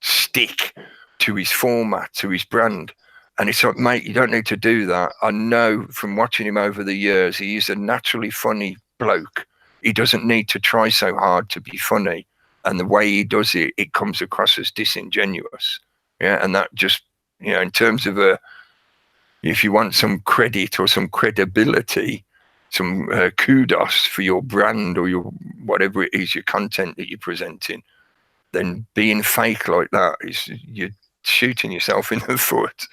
stick to his format, to his brand. And it's like, mate, you don't need to do that. I know from watching him over the years, he is a naturally funny bloke. He doesn't need to try so hard to be funny. And the way he does it, it comes across as disingenuous. Yeah, and that just, you know, in terms of if you want some credit or some credibility, some kudos for your brand or your whatever it is, your content that you're presenting, then being fake like that is shooting yourself in the foot.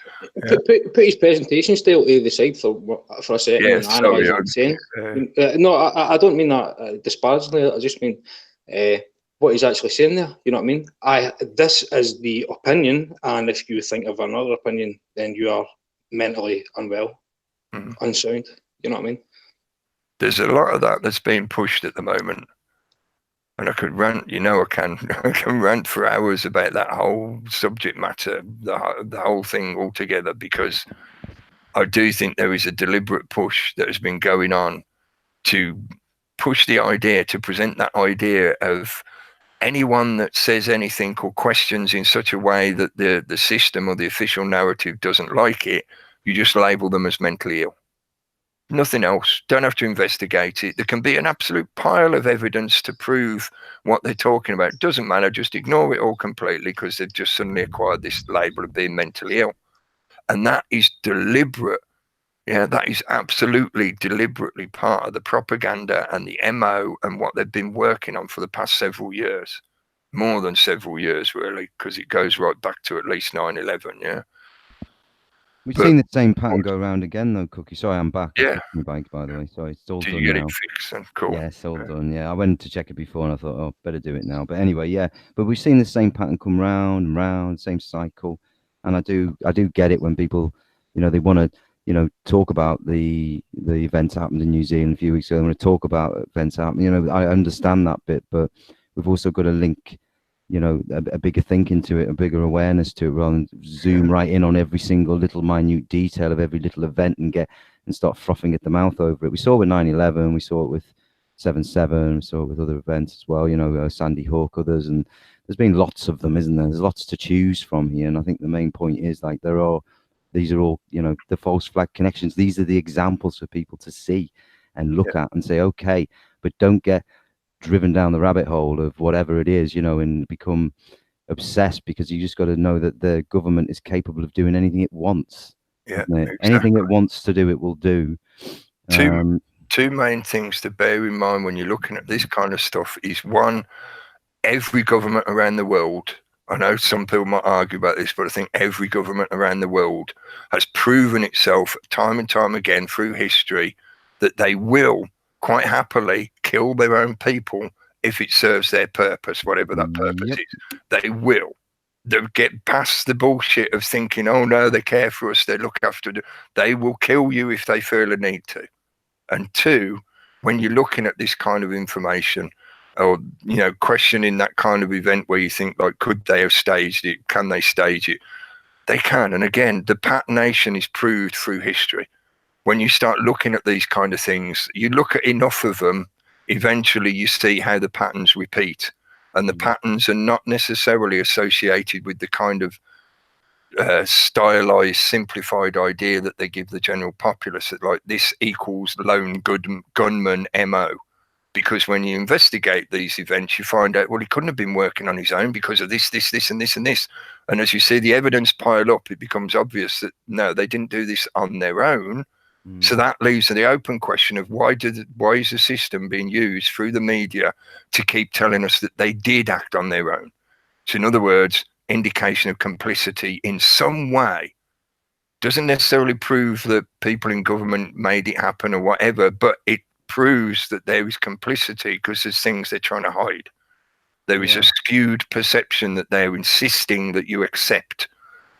Yeah. Put his presentation style to the side for a second and analyse what he's saying. No, I don't mean that disparagingly. I just mean what he's actually saying there. You know what I mean? This is the opinion, and if you think of another opinion, then you are mentally unwell, unsound. You know what I mean? There's a lot of that that's being pushed at the moment. And I could rant, I can rant for hours about that whole subject matter, the whole thing altogether, because I do think there is a deliberate push that has been going on to push the idea, to present that idea of anyone that says anything or questions in such a way that the system or the official narrative doesn't like it, you just label them as mentally ill. Nothing else. Don't have to investigate it. There can be an absolute pile of evidence to prove what they're talking about. Doesn't matter. Just ignore it all completely because they've just suddenly acquired this label of being mentally ill. And that is deliberate. Yeah, that is absolutely deliberately part of the propaganda and the MO and what they've been working on for the past several years. More than several years, really, because it goes right back to at least 9/11, yeah. We've seen the same pattern go around again, though, Cookie. Sorry, I'm back. Yeah. I fixed my bike, by the way. Sorry, it's all Did done you get now. it fixed then? Cool. Yeah, it's all done. Yeah, I went to check it before and I thought, oh, better do it now. But anyway, yeah. But we've seen the same pattern come round and round, same cycle. And I do get it when people, they want to, talk about the events that happened in New Zealand a few weeks ago. They want to talk about events happening. I understand that bit, but we've also got to link a bigger thinking to it, a bigger awareness to it, rather than zoom right in on every single little minute detail of every little event and start frothing at the mouth over it. We saw it with 9/11, we saw it with 7/7, we saw it with other events as well, Sandy Hook, others, and there's been lots of them, isn't there? There's lots to choose from here, and I think the main point is these are all, the false flag connections. These are the examples for people to see and look at and say, okay, but don't get driven down the rabbit hole of whatever it is, and become obsessed, because you just got to know that the government is capable of doing anything it wants. Yeah, exactly. Anything it wants to do, it will do. Two main things to bear in mind when you're looking at this kind of stuff is, one, every government around the world, I know some people might argue about this, but I think every government around the world has proven itself time and time again through history that they will quite happily kill their own people if it serves their purpose, whatever that purpose is. They will. They'll get past the bullshit of thinking, oh no, they care for us, they look after us. They will kill you if they feel a need to. And two, when you're looking at this kind of information, or questioning that kind of event where you think, like, could they have staged it? Can they stage it? They can. And again, the patternation is proved through history. When you start looking at these kind of things, you look at enough of them, eventually you see how the patterns repeat. And the patterns are not necessarily associated with the kind of stylized, simplified idea that they give the general populace, that like this equals lone gunman MO. Because when you investigate these events, you find out, well, he couldn't have been working on his own because of this, and this, and this. And as you see the evidence pile up, it becomes obvious that no, they didn't do this on their own. So that leaves the open question of why is the system being used through the media to keep telling us that they did act on their own? So in other words, indication of complicity in some way. Doesn't necessarily prove that people in government made it happen or whatever, but it proves that there is complicity because there's things they're trying to hide. There is a skewed perception that they're insisting that you accept.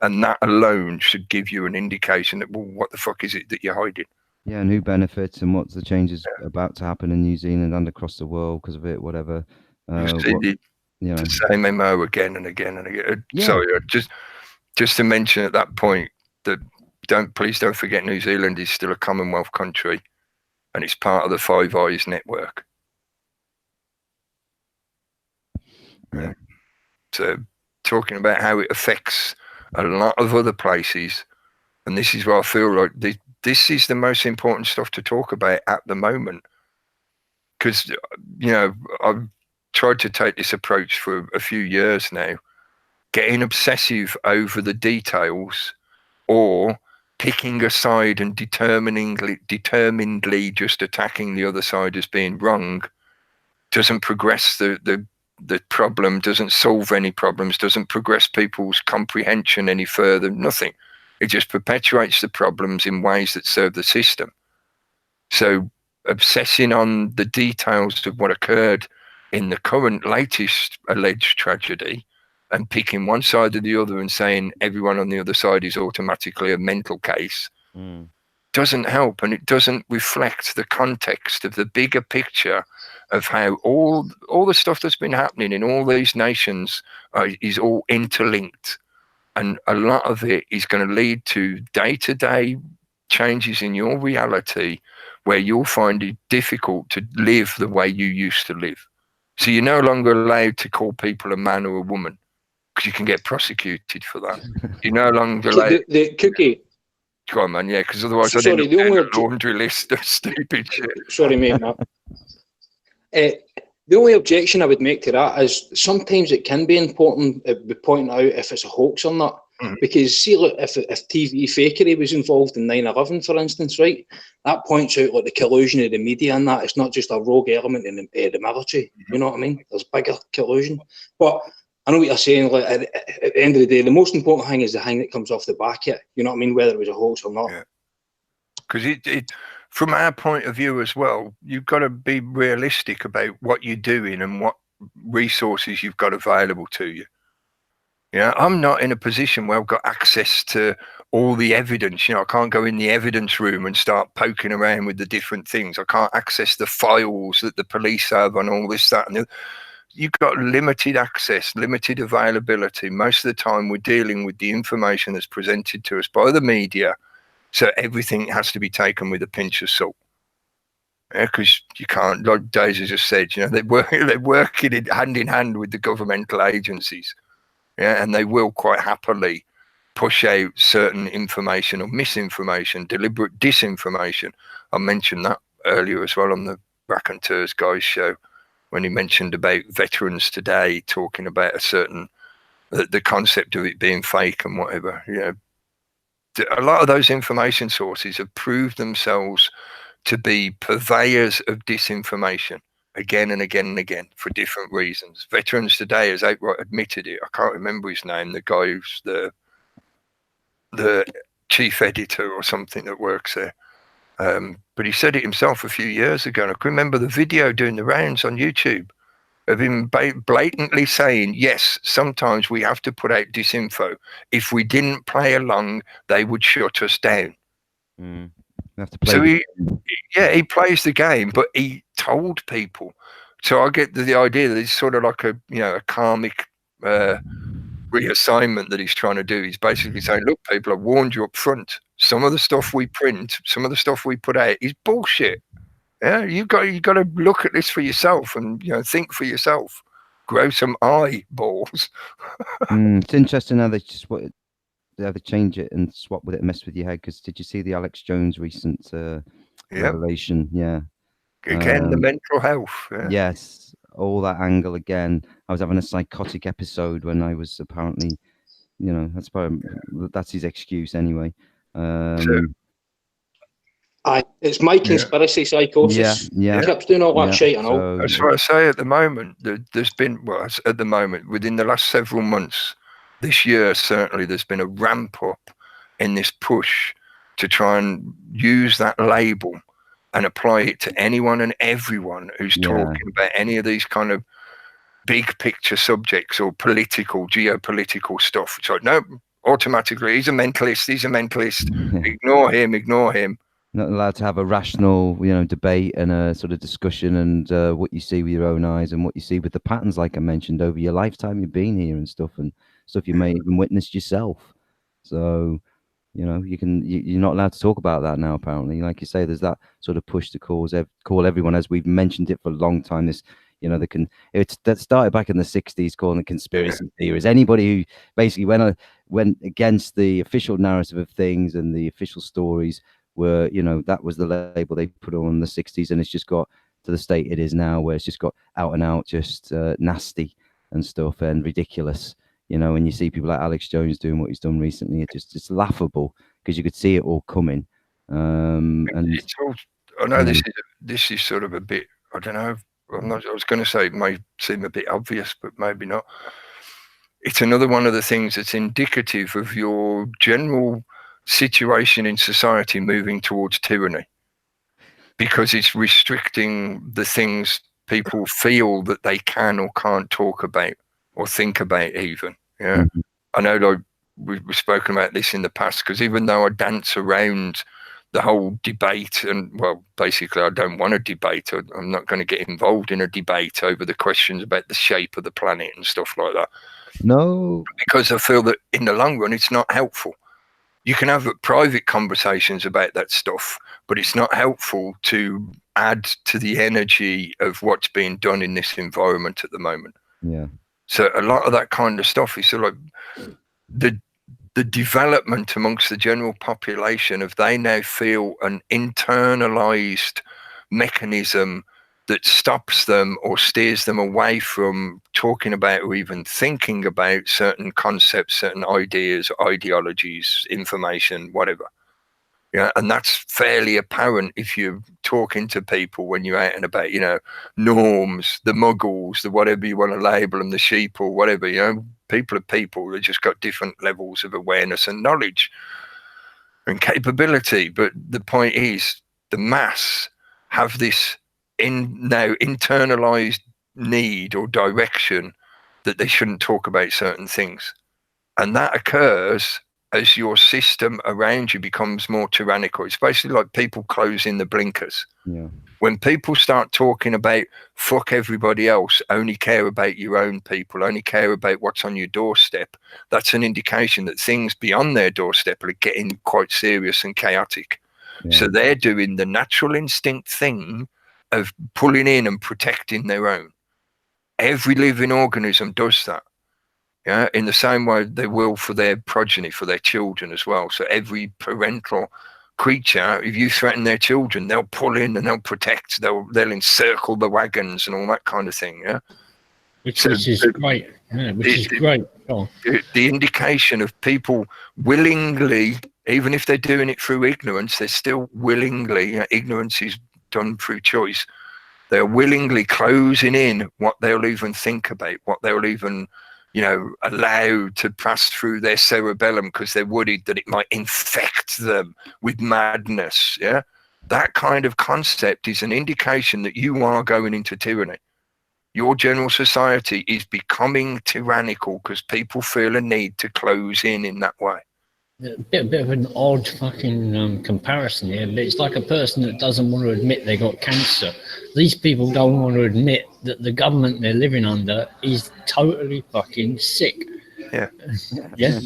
And that alone should give you an indication that, well, what the fuck is it that you're hiding? Yeah, and who benefits and what's the changes about to happen in New Zealand and across the world because of it, whatever. The same MO again and again and again. Sorry, just to mention at that point that please don't forget New Zealand is still a Commonwealth country and it's part of the Five Eyes network. Yeah. So talking about how it affects a lot of other places, and this is where I feel like this is the most important stuff to talk about at the moment, because I've tried to take this approach for a few years now, getting obsessive over the details or picking a side and determinedly just attacking the other side as being wrong doesn't progress the the problem, doesn't solve any problems, doesn't progress people's comprehension any further, nothing. It just perpetuates the problems in ways that serve the system. So obsessing on the details of what occurred in the current latest alleged tragedy and picking one side or the other and saying everyone on the other side is automatically a mental case doesn't help, and it doesn't reflect the context of the bigger picture of how all the stuff that's been happening in all these nations is all interlinked, and a lot of it is going to lead to day-to-day changes in your reality where you'll find it difficult to live the way you used to live. So you're no longer allowed to call people a man or a woman because you can get prosecuted for that. You're no longer allowed... The cookie... Go on, man, yeah, because otherwise I'd Sorry, end up doing a laundry list of stupid shit. Sorry, mate, Matt. The only objection I would make to that is sometimes it can be important to be pointing out if it's a hoax or not. Because see, look, if TV fakery was involved in 9/11, for instance, right, that points out like the collusion of the media and that. It's not just a rogue element in the military. You know what I mean? There's bigger collusion. But I know what you're saying. Like at the end of the day, the most important thing is the thing that comes off the back of it. You know what I mean? Whether it was a hoax or not. Because it from our point of view as well, you've got to be realistic about what you're doing and what resources you've got available to you. Yeah, I'm not in a position where I've got access to all the evidence. You know, I can't go in the evidence room and start poking around with the different things. I can't access the files that the police have on all this, that, and the other. You've got limited access, limited availability. Most of the time we're dealing with the information that's presented to us by the media. So everything has to be taken with a pinch of salt. Yeah, because you can't, like Daisy just said, you know, they're working hand in hand with the governmental agencies. Yeah, and they will quite happily push out certain information or misinformation, deliberate disinformation. I mentioned that earlier as well on the Raconteurs Guys show when he mentioned about Veterans Today talking about the concept of it being fake and whatever. You know, a lot of those information sources have proved themselves to be purveyors of disinformation. Again and again and again for different reasons. Veterans Today has outright admitted it. I can't remember his name, the guy who's the chief editor or something that works there. But he said it himself a few years ago. And I can remember the video doing the rounds on YouTube of him blatantly saying, yes, sometimes we have to put out disinfo. If we didn't play along, they would shut us down. Have to play So he plays the game, but he told people. So I get the idea that it's sort of like a karmic reassignment that he's trying to do. He's basically saying, look, people, I warned you up front. Some of the stuff we print, some of the stuff we put out is bullshit. Yeah, you got to look at this for yourself and think for yourself. Grow some eyeballs. It's interesting how they change it and swap with it and mess with your head. Because did you see the Alex Jones recent revelation? Yeah. Again, the mental health. Yeah. Yes, all that angle again. I was having a psychotic episode when I was apparently, that's his excuse anyway. It's my conspiracy psychosis. Yeah. He keeps doing all that shit and all. So, that's what I say at the moment. There's been, at the moment, within the last several months, this year certainly, there's been a ramp up in this push to try and use that label and apply it to anyone and everyone who's talking about any of these kind of big picture subjects or geopolitical stuff. So no, automatically, he's a mentalist. Ignore him. Not allowed to have a rational, debate and a sort of discussion and what you see with your own eyes and what you see with the patterns, like I mentioned, over your lifetime you've been here and stuff you may even witnessed yourself. So, you're not allowed to talk about that now, apparently. Like you say, there's that sort of push to call everyone, as we've mentioned it for a long time, this, that started back in the 60s, calling it conspiracy theories. Anybody who basically went against the official narrative of things and the official stories were, that was the label they put on in the 60s, and it's just got to the state it is now, where it's just got out and out just nasty and stuff and ridiculous. When you see people like Alex Jones doing what he's done recently, it's laughable because you could see it all coming. And it's all, I know this is sort of a bit, I don't know, I'm not, I was going to say it may seem a bit obvious, but maybe not. It's another one of the things that's indicative of your general situation in society moving towards tyranny, because it's restricting the things people feel that they can or can't talk about or think about even. Yeah. Mhm. I know, like, we've spoken about this in the past, because even though I dance around the whole debate, and well, basically I don't want to debate. I'm not going to get involved in a debate over the questions about the shape of the planet and stuff like that, No. because I feel that in the long run it's not helpful. You can have private conversations about that stuff, but it's not helpful to add to the energy of what's being done in this environment at the moment. Yeah. So a lot of that kind of stuff is sort of like the development amongst the general population of, they now feel an internalized mechanism that stops them or steers them away from talking about or even thinking about certain concepts, certain ideas, ideologies, information, whatever. Yeah, and that's fairly apparent if you're talking to people when you're out and about, you know, norms, the muggles, the whatever you want to label them, the sheep or whatever, you know, people are people. They just got different levels of awareness and knowledge and capability. But the point is, the mass have this now internalized need or direction that they shouldn't talk about certain things. And that occurs as your system around you becomes more tyrannical. It's basically like people closing the blinkers. Yeah. When people start talking about fuck everybody else, only care about your own people, only care about what's on your doorstep, that's an indication that things beyond their doorstep are getting quite serious and chaotic. Yeah. So they're doing the natural instinct thing of pulling in and protecting their own. Every living organism does that. Yeah, in the same way they will for their progeny, for their children as well. So every parental creature, if you threaten their children, they'll pull in and they'll protect, they'll encircle the wagons and all that kind of thing. Yeah, which is great. Yeah, which is great. Oh. The indication of people willingly, even if they're doing it through ignorance, they're still willingly, ignorance is done through choice. They're willingly closing in what they'll even think about, what they'll even, you know, allowed to pass through their cerebellum, because they're worried that it might infect them with madness. Yeah, that kind of concept is an indication that you are going into tyranny. Your general society is becoming tyrannical because people feel a need to close in that way. A bit of an odd fucking comparison here, but it's like a person that doesn't want to admit they got cancer. These people don't want to admit that the government they're living under is totally fucking sick. Yeah. Yeah.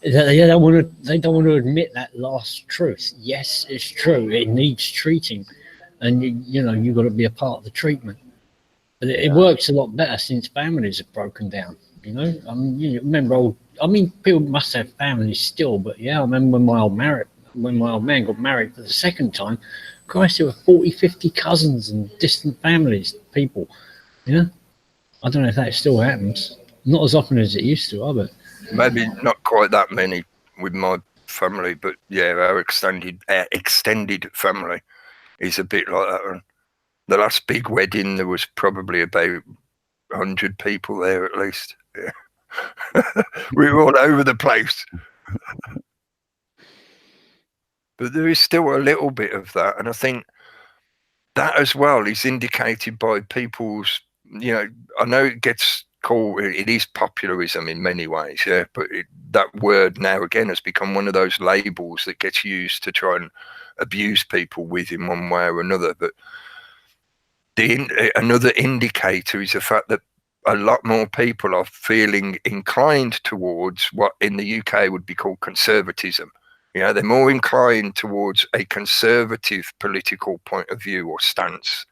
They don't want to admit that last truth. Yes, it's true. It needs treating, and you know you've got to be a part of the treatment. But it works a lot better since families have broken down. You know, you remember people must have families still, but yeah, I remember when my old man got married for the second time. Christ, there were 40, 50 cousins and distant families, people. You know, I don't know if that still happens. Not as often as it used to, I bet. Maybe not quite that many with my family, but yeah, our extended family is a bit like that one. The last big wedding, there was probably about 100 people there at least. Yeah. We were all over the place. But there is still a little bit of that. And I think that as well is indicated by people's, you know, I know it gets called, it is popularism in many ways, yeah, but that word now again has become one of those labels that gets used to try and abuse people with in one way or another. But another indicator is the fact that a lot more people are feeling inclined towards what in the UK would be called conservatism. You know, they're more inclined towards a conservative political point of view or stance.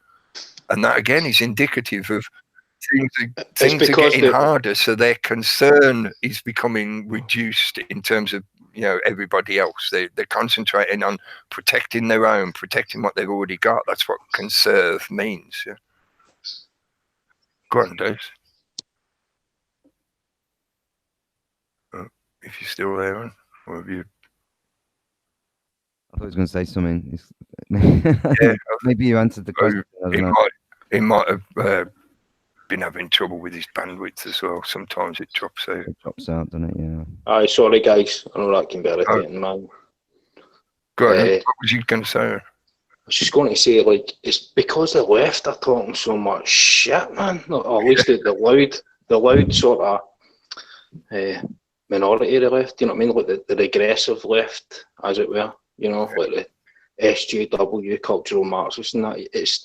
And that again is indicative of things are getting harder, so their concern is becoming reduced in terms of, you know, everybody else. They're concentrating on protecting their own, protecting what they've already got. That's what conserve means. Yeah. Go on, Dave. Oh, if you're still there, or have you? I thought I was going to say something. Yeah, maybe you answered the question. he might have been having trouble with his bandwidth as well. Sometimes it drops out. It drops out, doesn't it? Yeah. Aye, sorry guys, I know that can be irritating, man. Go on, what was you going to say? I was just going to say, like, it's because the left are talking so much shit, man. Or at least the loud sort of minority of the left, you know what I mean? Like the regressive left, as it were, you know, like the SJW, cultural Marxists and that. It's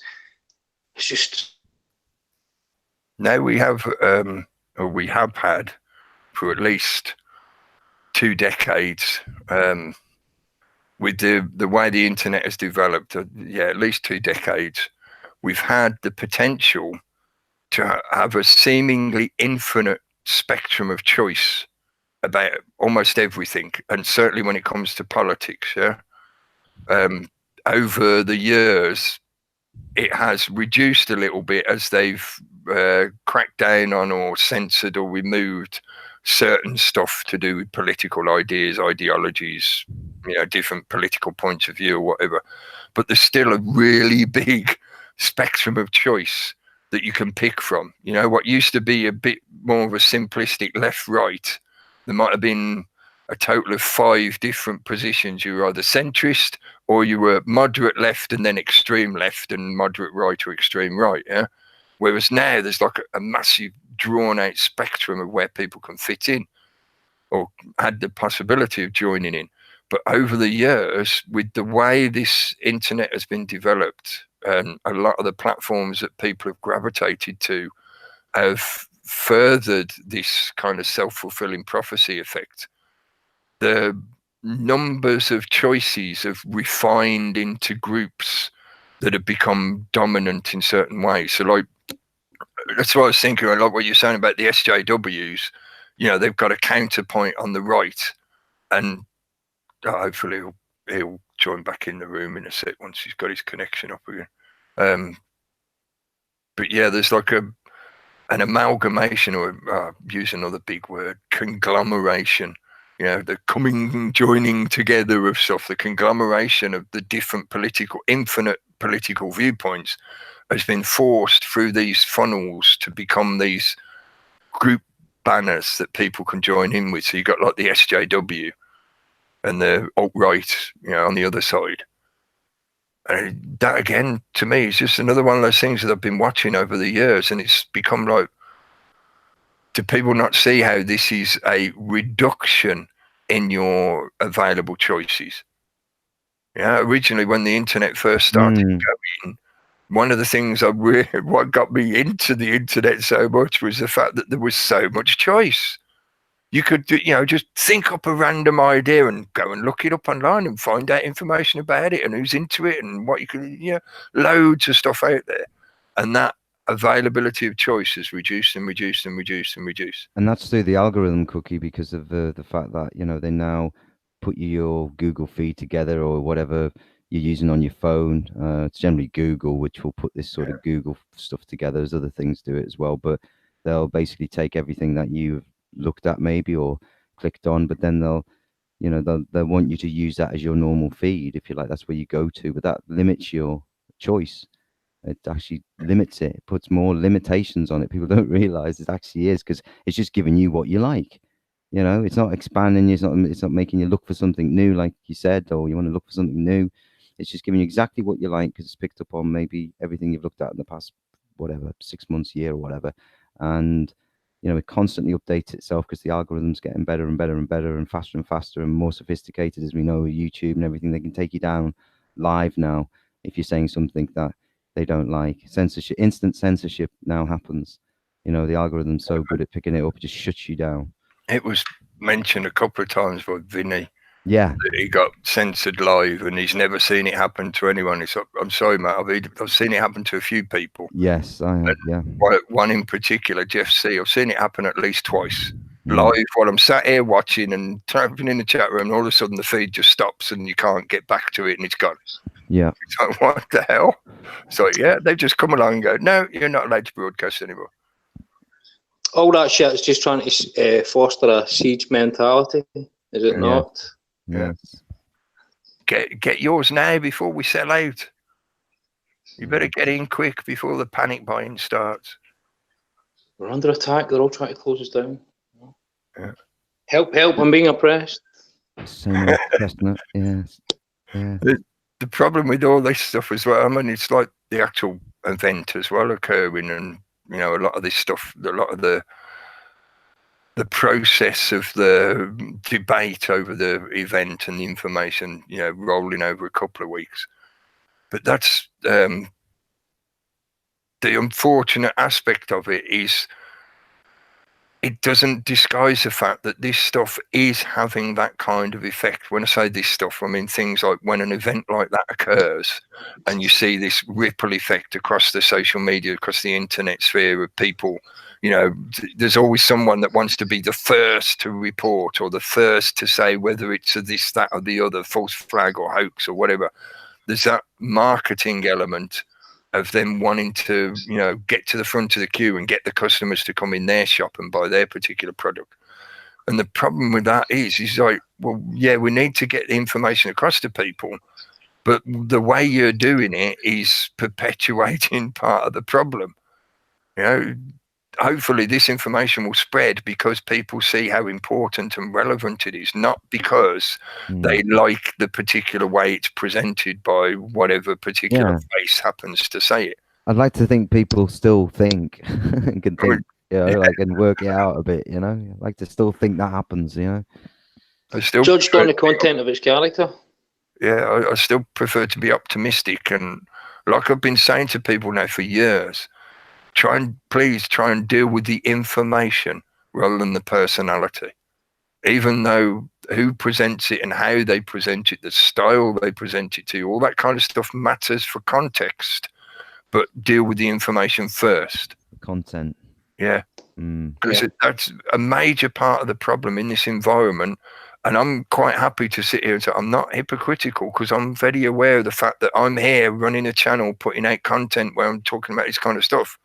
just... Now we have, or we have had for at least 2 decades, with the way the internet has developed, at least 2 decades, we've had the potential to have a seemingly infinite spectrum of choice about almost everything, and certainly when it comes to politics. Over the years, it has reduced a little bit as they've cracked down on or censored or removed certain stuff to do with political ideas, ideologies, you know, different political points of view or whatever. But there's still a really big spectrum of choice that you can pick from. You know, what used to be a bit more of a simplistic left-right, there might have been a total of 5 different positions. You were either centrist, or you were moderate left and then extreme left, and moderate right or extreme right. Whereas now there's like a massive drawn out spectrum of where people can fit in or had the possibility of joining in. But over the years, with the way this internet has been developed, and a lot of the platforms that people have gravitated to have furthered this kind of self-fulfilling prophecy effect. The numbers of choices have refined into groups that have become dominant in certain ways. So like, that's what I was thinking, I like what you're saying about the SJWs. You know, they've got a counterpoint on the right, and hopefully he'll join back in the room in a sec once he's got his connection up again. But yeah, there's like an amalgamation, or use another big word, conglomeration. You know, the joining together of stuff, the conglomeration of the different infinite political viewpoints has been forced through these funnels to become these group banners that people can join in with. So you've got like the SJW and the alt-right, you know, on the other side. And that, again, to me, is just another one of those things that I've been watching over the years, and it's become like, do people not see how this is a reduction in your available choices? Yeah, originally when the internet first started going, one of the things what got me into the internet so much was the fact that there was so much choice. You could, you know, just think up a random idea and go and look it up online and find out information about it and who's into it and what you can, you know, loads of stuff out there. And that availability of choice has reduced and reduced and reduced and reduced. And that's through the algorithm, Cookie, because of the fact that, you know, they now put your Google feed together, or whatever you're using on your phone. It's generally Google, which will put this sort of Google stuff together. There's other things do it as well, but they'll basically take everything that you've looked at maybe or clicked on, but then they'll want you to use that as your normal feed, if you like. That's where you go to, but that limits your choice. It actually limits it. It puts more limitations on it. People don't realize it actually is, because it's just giving you what you like. You know, it's not expanding you. It's not making you look for something new, like you said, or you want to look for something new. It's just giving you exactly what you like, because it's picked up on maybe everything you've looked at in the past, whatever, 6 months, year, or whatever. And you know, it constantly updates itself, because the algorithm's getting better and better and better and faster and more sophisticated, as we know, with YouTube and everything. They can take you down live now if you're saying something that they don't like. Censorship, instant censorship now happens. You know, the algorithm's so good at picking it up, it just shuts you down. It was mentioned a couple of times by Vinny. Yeah, that he got censored live, and he's never seen it happen to anyone. I'm sorry, mate. I've seen it happen to a few people. Yes, I have. Yeah. One in particular, Jeff C. I've seen it happen at least twice live while I'm sat here watching and typing in the chat room. And all of a sudden, the feed just stops, and you can't get back to it, and it's gone. Yeah. It's like, what the hell? So yeah, they've just come along and go, no, you're not allowed to broadcast anymore. All that shit is just trying to foster a siege mentality, is it not? Yes. Get yours now before we sell out. You better get in quick before the panic buying starts. We're under attack. They're all trying to close us down. Yeah. Help! Help! I'm being oppressed. Same old chestnut. Yes. Yeah. The problem with all this stuff as well, I mean, it's like the actual event as well occurring, and you know, a lot of this stuff, a lot of the process of the debate over the event and the information, you know, rolling over a couple of weeks. But that's the unfortunate aspect of it is it doesn't disguise the fact that this stuff is having that kind of effect. When I say this stuff, I mean things like when an event like that occurs and you see this ripple effect across the social media, across the internet sphere of people, you know, there's always someone that wants to be the first to report or the first to say whether it's a this, that or the other, false flag or hoax or whatever. There's that marketing element of them wanting to, you know, get to the front of the queue and get the customers to come in their shop and buy their particular product. And the problem with that is like, well, yeah, we need to get the information across to people, but the way you're doing it is perpetuating part of the problem. You know, hopefully this information will spread because people see how important and relevant it is, not because they like the particular way it's presented by whatever particular face happens to say it. I'd like to think people still think and can think, you know, like, and work it out a bit, you know. I'd like to still think that happens, you know. I still judged on the content of its character. Yeah, I still prefer to be optimistic, and like I've been saying to people now for years, please try and deal with the information rather than the personality. Even though who presents it and how they present it, the style they present it to, all that kind of stuff matters for context, but deal with the information first. Content. Yeah. Because that's a major part of the problem in this environment. And I'm quite happy to sit here and say I'm not hypocritical, because I'm very aware of the fact that I'm here running a channel, putting out content where I'm talking about this kind of stuff.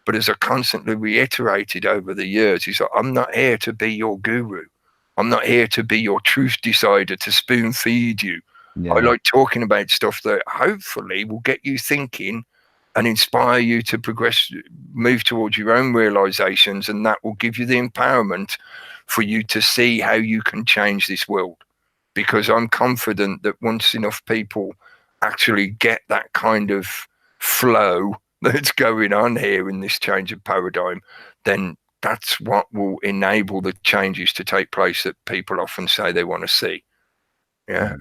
But as I constantly reiterated over the years, is that I'm not here to be your guru. I'm not here to be your truth decider, to spoon feed you. I like talking about stuff that hopefully will get you thinking and inspire you to progress, move towards your own realizations, and that will give you the empowerment for you to see how you can change this world. Because I'm confident that once enough people actually get that kind of flow that's going on here in this change of paradigm, then that's what will enable the changes to take place that people often say they want to see. Yeah.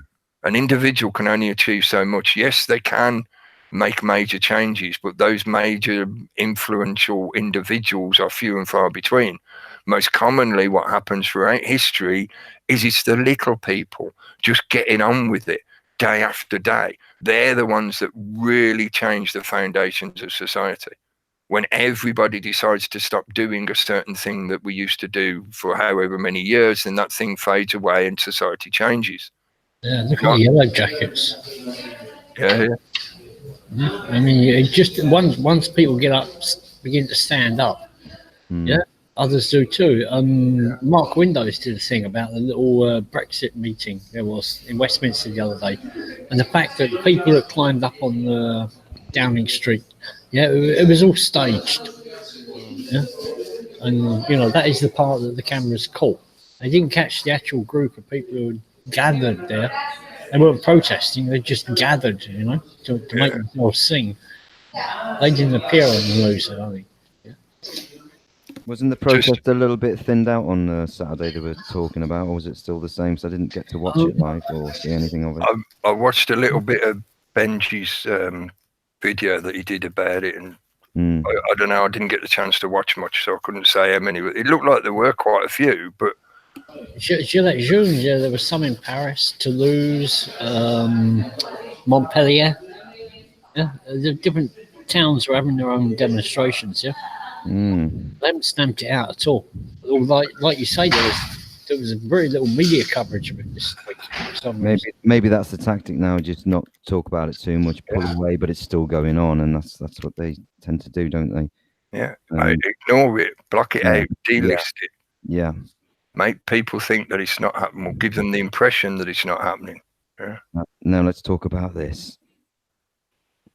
An individual can only achieve so much. Yes, they can make major changes, but those major influential individuals are few and far between. Most commonly what happens throughout history is it's the little people just getting on with it day after day. They're the ones that really change the foundations of society. When everybody decides to stop doing a certain thing that we used to do for however many years, then that thing fades away and society changes. Yeah, look at the yellow jackets. Yeah. I mean, it just once people get up, begin to stand up, others do too. Mark Windows did a thing about the little Brexit meeting there was in Westminster the other day, and the fact that people that climbed up on Downing Street, it was all staged. Yeah, and you know that is the part that the cameras caught. They didn't catch the actual group of people who had gathered there. They weren't protesting; they just gathered, you know, to make themselves sing. They didn't appear on the news, I think. Wasn't the protest a little bit thinned out on Saturday they were talking about, or was it still the same? So I didn't get to watch it live or see anything of it. I watched a little bit of Benji's video that he did about it, and I don't know, I didn't get the chance to watch much, so I couldn't say how many. It looked like there were quite a few, but Gilets Jaunes, there was some in Paris, Toulouse, Montpellier. Yeah, the different towns are having their own demonstrations. Yeah, they haven't stamped it out at all. Like you say, there was very little media coverage of it this week. Maybe that's the tactic now, just not talk about it too much, pull away, but it's still going on, and that's what they tend to do, don't they? Yeah, ignore it, block it out, delist it. Yeah. Make people think that it's not happening, or give them the impression that it's not happening. Yeah. Now let's talk about this.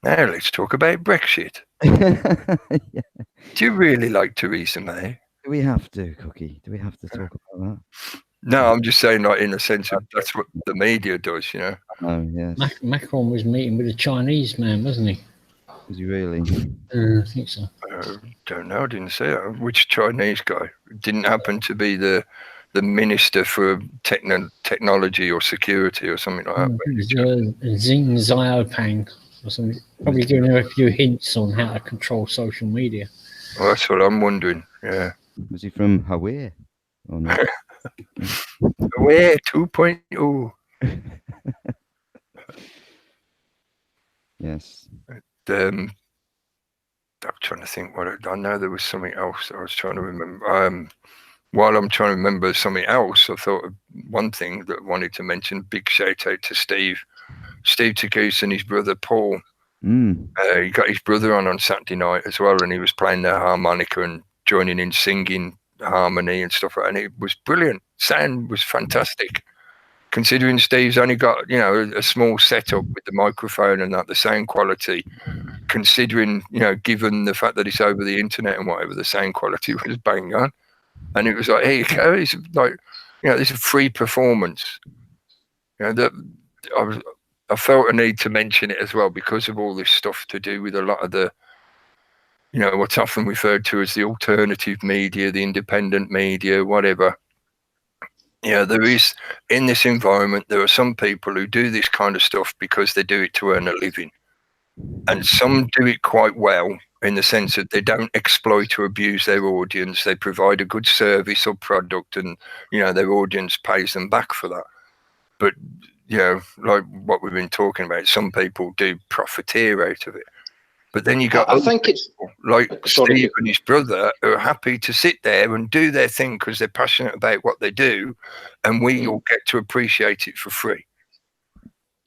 Now let's talk about brexshit. Yeah. Do you really like Theresa May? Do we have to, Cookie? Do we have to talk about that? No, I'm just saying, like, in a sense of that's what the media does, you know. Oh, yes. Macron was meeting with a Chinese man, wasn't he? Was you really? I think so. Don't know. I didn't see that. Which Chinese guy? Didn't happen to be the minister for technology or security or something like that. It was Xing Xiaoping or something. Probably giving her a few hints on how to control social media. Well, that's what I'm wondering. Yeah. Was he from Hawaii? Or not? Where 2.0? Yes. I'm trying to think I know there was something else I was trying to remember. While I'm trying to remember something else, I thought of one thing that I wanted to mention. Big shout out to Steve Tagoose and his brother Paul. He got his brother on Saturday night as well, and he was playing the harmonica and joining in singing harmony and stuff like that, and it was brilliant. Sound was fantastic. Considering Steve's only got, you know, a small setup with the microphone and that, the sound quality, considering, you know, given the fact that it's over the internet and whatever, the sound quality was bang on. And it was like, here you go. It's like, you know, this is a free performance. You know, that I felt a need to mention it as well because of all this stuff to do with a lot of the, you know, what's often referred to as the alternative media, the independent media, whatever. Yeah, there is, in this environment, there are some people who do this kind of stuff because they do it to earn a living. And some do it quite well in the sense that they don't exploit or abuse their audience. They provide a good service or product and, you know, their audience pays them back for that. But, you know, like what we've been talking about, some people do profiteer out of it. But then you got, I think it's like Steve and his brother who are happy to sit there and do their thing because they're passionate about what they do, and we all get to appreciate it for free.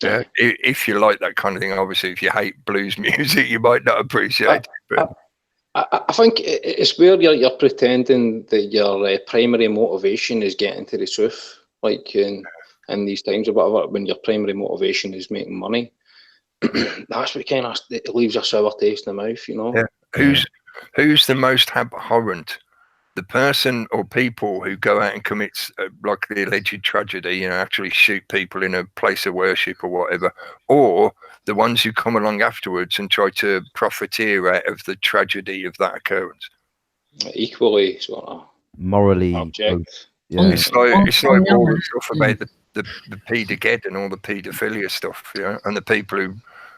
Yeah, if you like that kind of thing. Obviously, if you hate blues music, you might not appreciate it. But I think it's where you're pretending that your primary motivation is getting to the truth, like in these times or whatever. When your primary motivation is making money. That's what kind of it leaves a sour taste in the mouth, you know. Yeah. Who's the most abhorrent? The person or people who go out and commit like the alleged tragedy, you know, actually shoot people in a place of worship or whatever, or the ones who come along afterwards and try to profiteer out of the tragedy of that occurrence. Equally sort of morally object. Yeah. It's like all the stuff about the paedogeddon and all the paedophilia stuff, you know, and the people who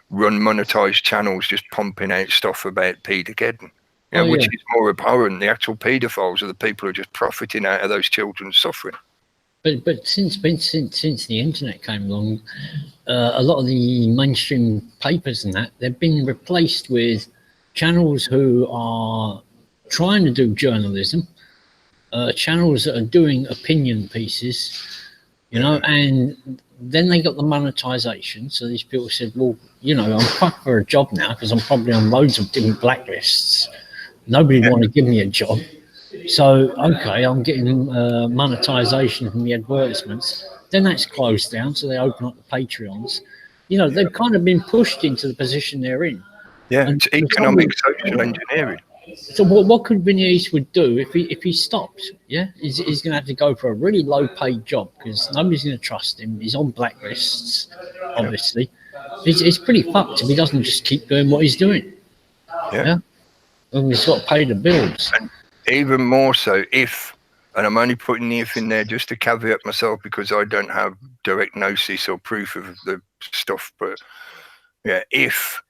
run monetized channels just pumping out stuff about paedogeddon, you know, which is more abhorrent. The actual paedophiles are the people who are just profiting out of those children's suffering. But since the internet came along, a lot of the mainstream papers and that, they've been replaced with channels who are trying to do journalism, channels that are doing opinion pieces, you know, and then they got the monetization. So these people said, well, you know, I'm fucked for a job now because I'm probably on loads of different blacklists. Nobody want to give me a job. So, okay, I'm getting monetization from the advertisements. Then that's closed down, so they open up the Patreons. You know, they've kind of been pushed into the position they're in. Yeah, it's economic social engineering. So what could Vinny Eastwood do if he stops? Yeah, he's going to have to go for a really low-paid job because nobody's going to trust him. He's on blacklists, obviously. It's pretty fucked if he doesn't just keep doing what he's doing. Yeah? And he's got to pay the bills. And even more so if, and I'm only putting the if in there just to caveat myself because I don't have direct gnosis or proof of the stuff, but yeah, if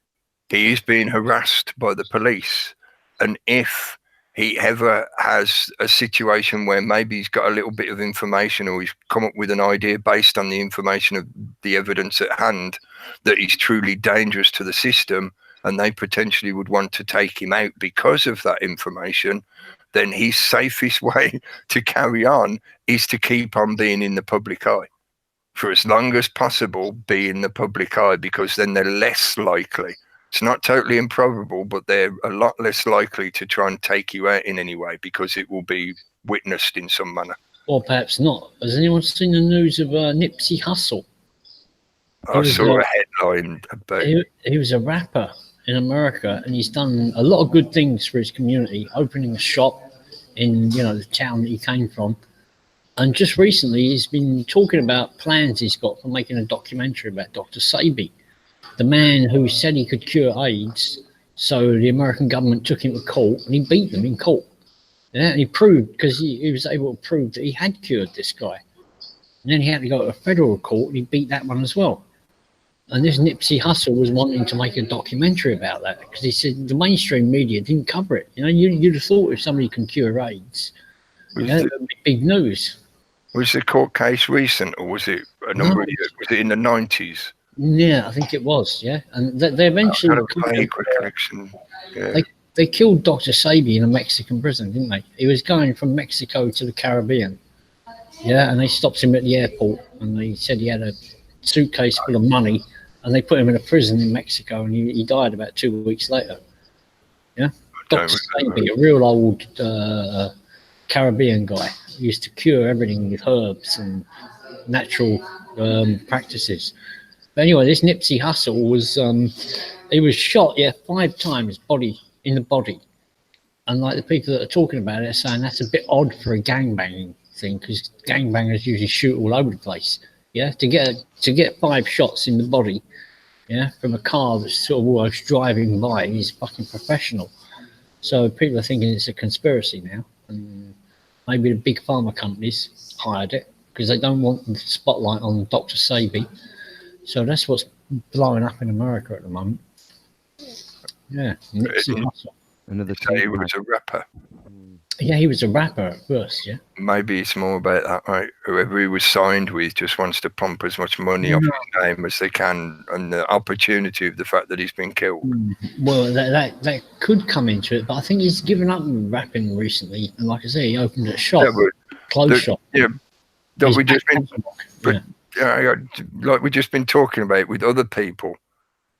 he is being harassed by the police, and if he ever has a situation where maybe he's got a little bit of information or he's come up with an idea based on the information of the evidence at hand that he's truly dangerous to the system and they potentially would want to take him out because of that information, then his safest way to carry on is to keep on being in the public eye. For as long as possible, be in the public eye, because then they're less likely. It's not totally improbable, but they're a lot less likely to try and take you out in any way because it will be witnessed in some manner. Or perhaps not. Has anyone seen the news of Nipsey Hussle? I saw a headline about. He was a rapper in America, and he's done a lot of good things for his community, opening a shop in the town that he came from. And just recently, he's been talking about plans he's got for making a documentary about Dr. Sebi, the man who said he could cure AIDS. So the American government took him to court, and he beat them in court. Yeah, and he proved, because he was able to prove that he had cured this guy. And then he had to go to a federal court, and he beat that one as well. And this Nipsey Hussle was wanting to make a documentary about that, because he said the mainstream media didn't cover it. You'd have thought if somebody can cure AIDS, that would be big news. Was the court case recent, or was it a number of years? Was it in the 90s? Yeah, I think it was. Yeah, and they eventually. They killed Dr. Sebi in a Mexican prison, didn't they? He was going from Mexico to the Caribbean. Yeah, and they stopped him at the airport, and they said he had a suitcase full of money, and they put him in a prison in Mexico, and he died about 2 weeks later. Yeah, Dr. Sebi, a real old Caribbean guy, he used to cure everything with herbs and natural practices. But anyway, this Nipsey Hussle was he was shot 5 times in the body, and like the people that are talking about it are saying that's a bit odd for a gangbanging thing, because gangbangers usually shoot all over the place. Yeah, to get 5 shots in the body, from a car that's sort of almost driving by, he's fucking professional. So people are thinking it's a conspiracy now, and maybe the big pharma companies hired it because they don't want the spotlight on Dr. Sebi. So that's what's blowing up in America at the moment. Yeah, Nipsey Hussle. Another he was a rapper. Yeah, he was a rapper at first, yeah. Maybe it's more about that, right? Whoever he was signed with just wants to pump as much money off his name as they can, and the opportunity of the fact that he's been killed. Well, that could come into it, but I think he's given up rapping recently. And like I say, he opened a shop, shop. Yeah, that we just been, like we've just been talking about with other people.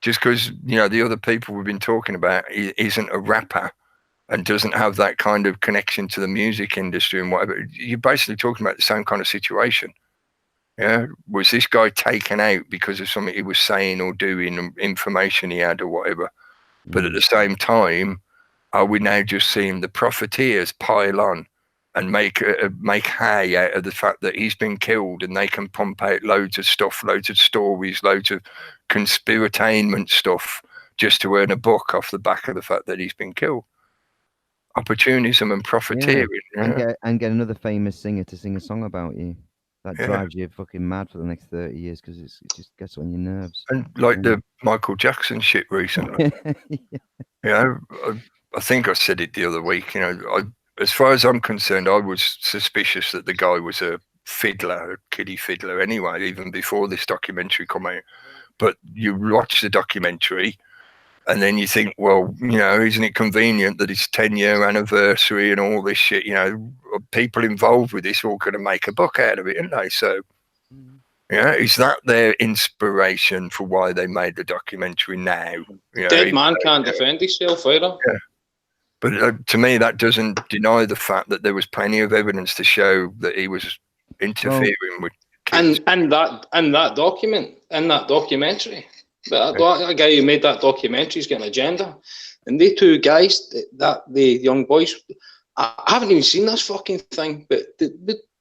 Just because the other people we've been talking about isn't a rapper and doesn't have that kind of connection to the music industry and whatever, you're basically talking about the same kind of situation. Yeah, was this guy taken out because of something he was saying or doing, information he had or whatever? But at the same time, are we now just seeing the profiteers pile on and make hay out of the fact that he's been killed, and they can pump out loads of stuff, loads of stories, loads of conspiratainment stuff just to earn a buck off the back of the fact that he's been killed? Opportunism and profiteering. And get another famous singer to sing a song about you. That drives you fucking mad for the next 30 years because it just gets on your nerves. And like the Michael Jackson shit recently. I think I said it the other week. As far as I'm concerned, I was suspicious that the guy was a fiddler, a kiddie fiddler anyway, even before this documentary come out. But you watch the documentary and then you think, well, isn't it convenient that it's 10-year anniversary and all this shit? People involved with this are all going to make a buck out of it, aren't they? So, is that their inspiration for why they made the documentary now? Dead man can't defend himself either. Yeah. But to me, that doesn't deny the fact that there was plenty of evidence to show that he was interfering with kids. And that documentary. That guy who made that documentary is getting an agenda. And they 2 guys, the young boys, I haven't even seen this fucking thing, but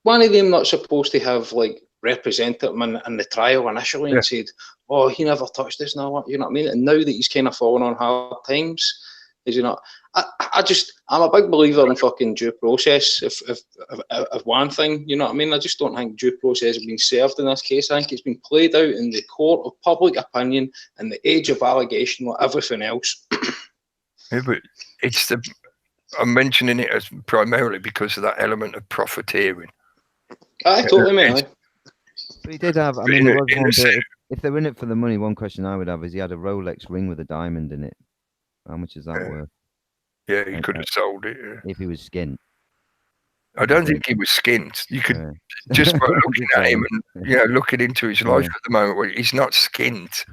one of them not supposed to have represented him in the trial initially and said, oh, he never touched this now, you know what I mean? And now that he's kind of fallen on hard times, is he not? I'm a big believer in fucking due process of one thing, you know what I mean? I just don't think due process has been served in this case. I think it's been played out in the court of public opinion and the age of allegation like everything else. Yeah, but I'm mentioning it as primarily because of that element of profiteering. I totally mean. But he did have, I mean, there was one bit, if they're in it for the money, one question I would have is he had a Rolex ring with a diamond in it. How much is that worth? Yeah, he could have sold it. If he was skint. I don't think he was skint. You could just by looking at him and looking into his life at the moment, he's not skint.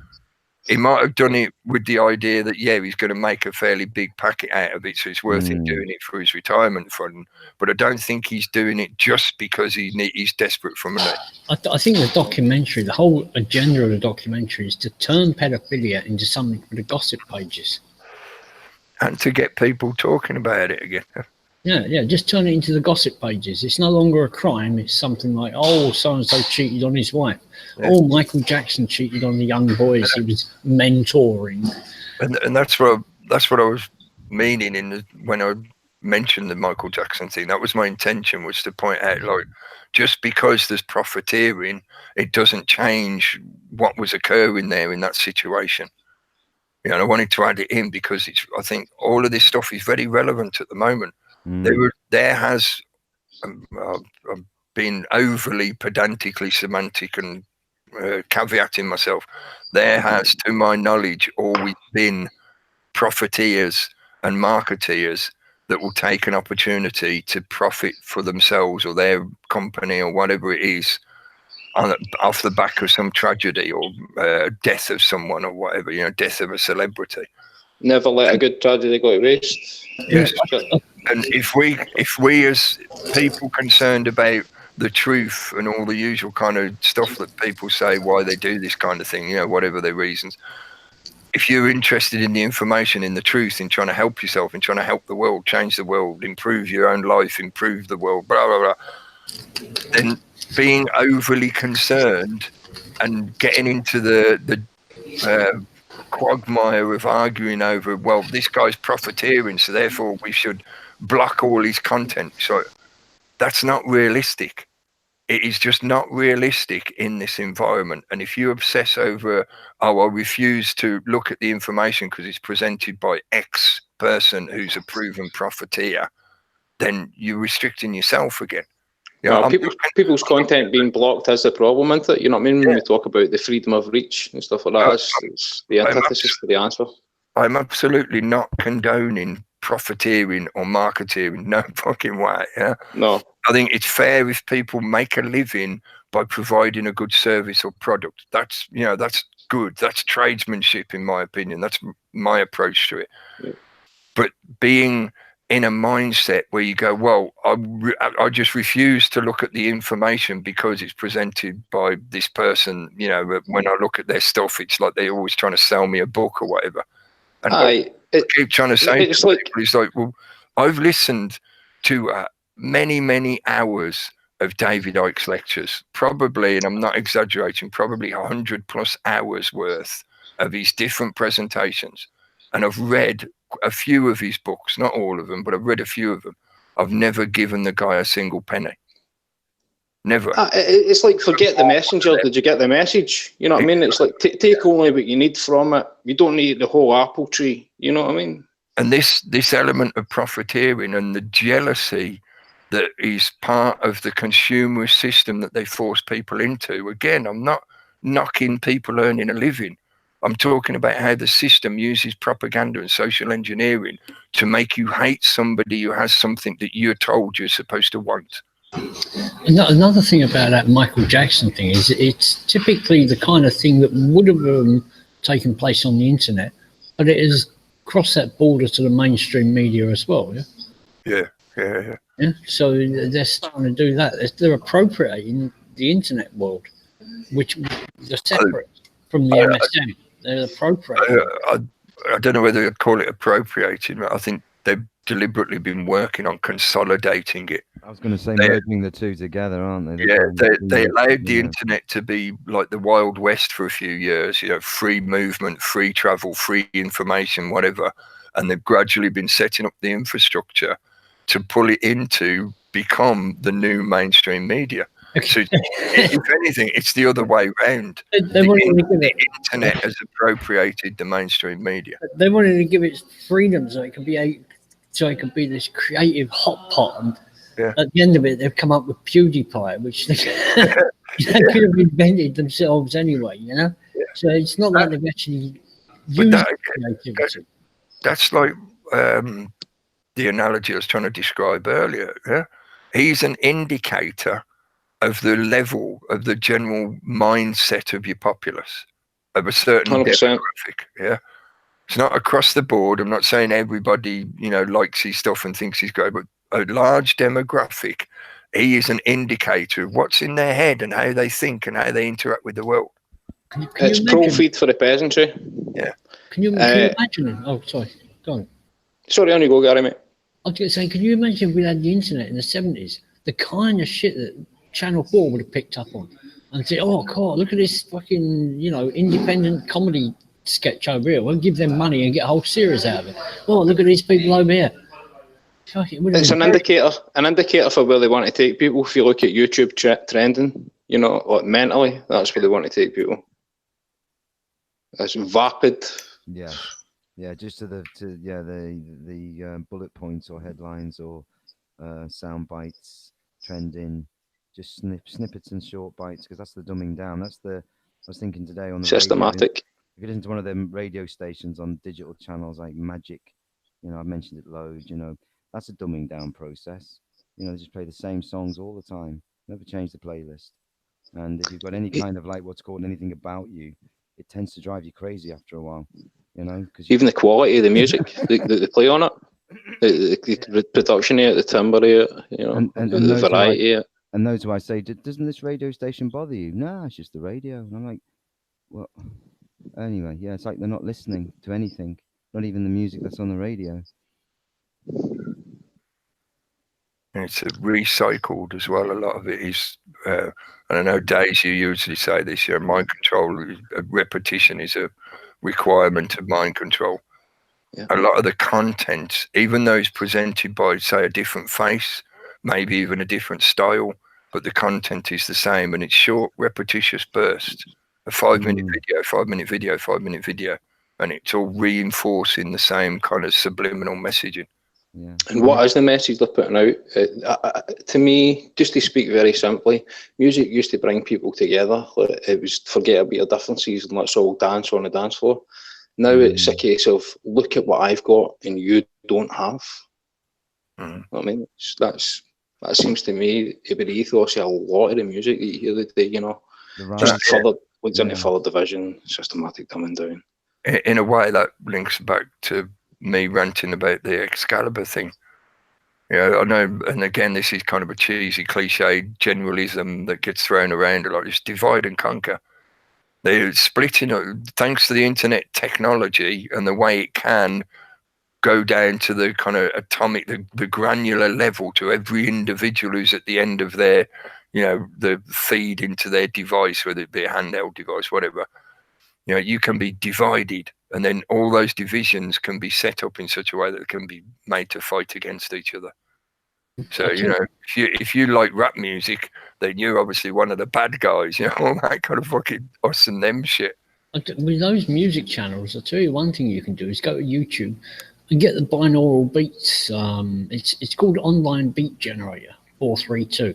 He might have done it with the idea that, yeah, he's going to make a fairly big packet out of it, so it's worth him doing it for his retirement fund. But I don't think he's doing it just because he's desperate for money. I think the documentary, the whole agenda of the documentary is to turn pedophilia into something for the gossip pages. And to get people talking about it again. Yeah, just turn it into the gossip pages. It's no longer a crime. It's something like, oh, so-and-so cheated on his wife. Yeah. Oh, Michael Jackson cheated on the young boys he was mentoring. And that's what I was meaning when I mentioned the Michael Jackson thing. That was my intention, was to point out, like, just because there's profiteering, it doesn't change what was occurring there in that situation. You know, I wanted to add it in because I think all of this stuff is very relevant at the moment. There has been overly pedantically semantic and caveating myself. There has, to my knowledge, always been profiteers and marketeers that will take an opportunity to profit for themselves or their company or whatever it is off the back of some tragedy or death of someone or whatever, you know, death of a celebrity. Never let a good tragedy go to waste. Yes. And if we as people concerned about the truth and all the usual kind of stuff that people say why they do this kind of thing, you know, whatever their reasons, if you're interested in the information, in the truth, in trying to help yourself, in trying to help the world, change the world, improve your own life, improve the world, blah, blah, blah, then being overly concerned and getting into the quagmire of arguing over, well, this guy's profiteering, so therefore we should block all his content. So that's not realistic. It is just not realistic in this environment. And if you obsess over, oh, I refuse to look at the information because it's presented by X person who's a proven profiteer, then you're restricting yourself again. You know, people's content being blocked is the problem, isn't it? You know what I mean? When we talk about the freedom of reach and stuff like that, it's the antithesis to the answer. I'm absolutely not condoning profiteering or marketeering. No fucking way. Yeah. No. I think it's fair if people make a living by providing a good service or product. That's, you know, that's good. That's tradesmanship, in my opinion. That's my approach to it. Yeah. But being in a mindset where you go, well, I just refuse to look at the information because it's presented by this person. You know, when I look at their stuff, it's like they're always trying to sell me a book or whatever. And I keep trying to say to people, it's like, well, I've listened to many, many hours of David Icke's lectures, probably, and I'm not exaggerating, probably 100+ hours worth of his different presentations. And I've read a few of his books, not all of them, but I've read a few of them. I've never given the guy a single penny. Never. It's like, forget the messenger. Did you get the message? You know what I mean? It's like, take only what you need from it. You don't need the whole apple tree. You know what I mean? And this element of profiteering and the jealousy that is part of the consumerist system that they force people into. Again, I'm not knocking people earning a living. I'm talking about how the system uses propaganda and social engineering to make you hate somebody who has something that you're told you're supposed to want. Another thing about that Michael Jackson thing is it's typically the kind of thing that would have taken place on the internet, but it has crossed that border to the mainstream media as well. Yeah. So they're starting to do that. They're appropriating the internet world, which they're separate from the MSM. They're appropriating. I don't know whether I'd call it appropriating, but I think they've deliberately been working on consolidating it. I was going to say merging the two together, aren't they? They allowed the internet to be like the Wild West for a few years, you know, free movement, free travel, free information, whatever. And they've gradually been setting up the infrastructure to pull it into become the new mainstream media. So if anything, it's the other way around. The internet has appropriated the mainstream media. They wanted to give it freedom so it could be this creative hot pot. And at the end of it, they've come up with PewDiePie, which they could have invented themselves anyway, you know? Yeah. So it's not like they've actually used creativity. That's like the analogy I was trying to describe earlier. Yeah? He's an indicator of the level of the general mindset of your populace. of a certain 100%. demographic. Yeah, it's not across the board. I'm not saying everybody, you know, likes his stuff and thinks he's great, but a large demographic, he is an indicator of what's in their head and how they think and how they interact with the world. Can you It's pro-feed for the peasantry. Yeah. Can you imagine? Oh, sorry. Go on. Sorry, on you go, Gary, mate. I was going to say, can you imagine if we had the internet in the 70s, the kind of shit that Channel 4 would have picked up on and say, oh, God, look at this fucking, you know, independent comedy sketch over here. We'll give them money and get a whole series out of it. Oh, look at these people over here. It's an indicator for where they want to take people. If you look at YouTube trending, you know, like mentally, that's where they want to take people. That's vapid. Yeah, yeah, just the bullet points or headlines or sound bites, trending, just snippets and short bites, because that's the dumbing down. That's I was thinking today on the systematic. Radio, if you listen to one of them radio stations on digital channels like Magic, you know, I've mentioned it loads. You know, that's a dumbing down process. You know, they just play the same songs all the time, never change the playlist. And if you've got any kind of like what's called anything about you, it tends to drive you crazy after a while, you know. Because even the quality of the music they play on it, the production here, the timbre here, you know, and the variety here. And those who I say, doesn't this radio station bother you? No, it's just the radio. And I'm like, well, anyway, yeah, it's like they're not listening to anything, not even the music that's on the radio. And it's recycled as well. A lot of it is, and I know, Days, you usually say this, mind control, repetition is a requirement of mind control. Yeah. A lot of the content, even though it's presented by, say, a different face, maybe even a different style, but the content is the same, and it's short, repetitious bursts. A 5-minute video, 5-minute video, 5-minute video, and it's all reinforcing the same kind of subliminal messaging. Yeah. And what is the message they're putting out? To me, just to speak very simply, music used to bring people together. It was forget about your differences and let's all dance on the dance floor. Now it's a case of look at what I've got and you don't have. I mean, that seems to me to be the ethos of a lot of the music that you hear today. You know, just further leads into further division, systematic dumbing down. In a way, that links back to me ranting about the Excalibre thing. You know, I know, and again, this is kind of a cheesy cliche generalism that gets thrown around a lot. It's divide and conquer. They're splitting up, thanks to the internet technology and the way it can go down to the kind of atomic, the granular level to every individual who's at the end of their, you know, the feed into their device, whether it be a handheld device, whatever. You know, you can be divided, and then all those divisions can be set up in such a way that it can be made to fight against each other. So, you know, if you like rap music, then you're obviously one of the bad guys, you know, all that kind of fucking us and them shit. With those music channels, I'll tell you one thing you can do is go to YouTube and get the binaural beats. It's called Online Beat Generator 432.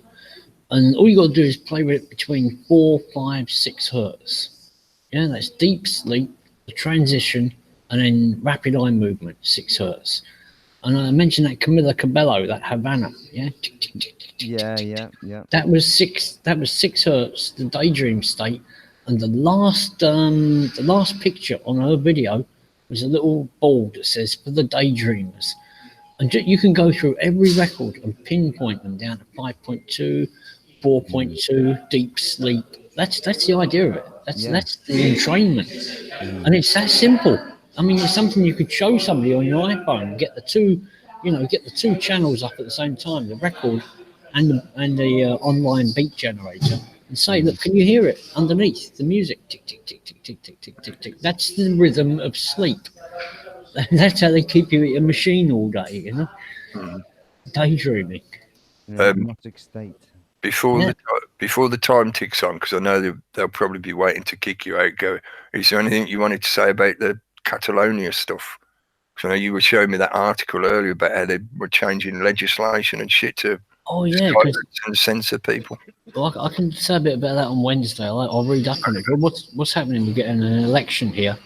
And all you got to do is play with it between 4, 5, 6 hertz. Yeah, that's deep sleep, the transition, and then rapid eye movement, 6 hertz. And I mentioned that Camila Cabello, that Havana, yeah. Yeah. That was 6 hertz, the daydream state, and the last picture on her video was a little board that says for the daydreamers. And you can go through every record and pinpoint them down to 5.2, 4.2, deep sleep. That's the idea of it. That's the entrainment, and it's that simple. I mean, it's something you could show somebody on your iPhone. Get the two channels up at the same time, the record and the online beat generator, and say, look, can you hear it underneath the music? Tick tick tick tick tick tick tick tick tick. That's the rhythm of sleep. That's how they keep you at a machine all day, you know, daydreaming. Hypnotic state. Before the time ticks on, because I know they'll probably be waiting to kick you out. Go. Is there anything you wanted to say about the Catalonia stuff? Because I know you were showing me that article earlier about how they were changing legislation and shit to and censor people. Well, I can say a bit about that on Wednesday. I'll read up on it. But what's happening? We're getting an election here,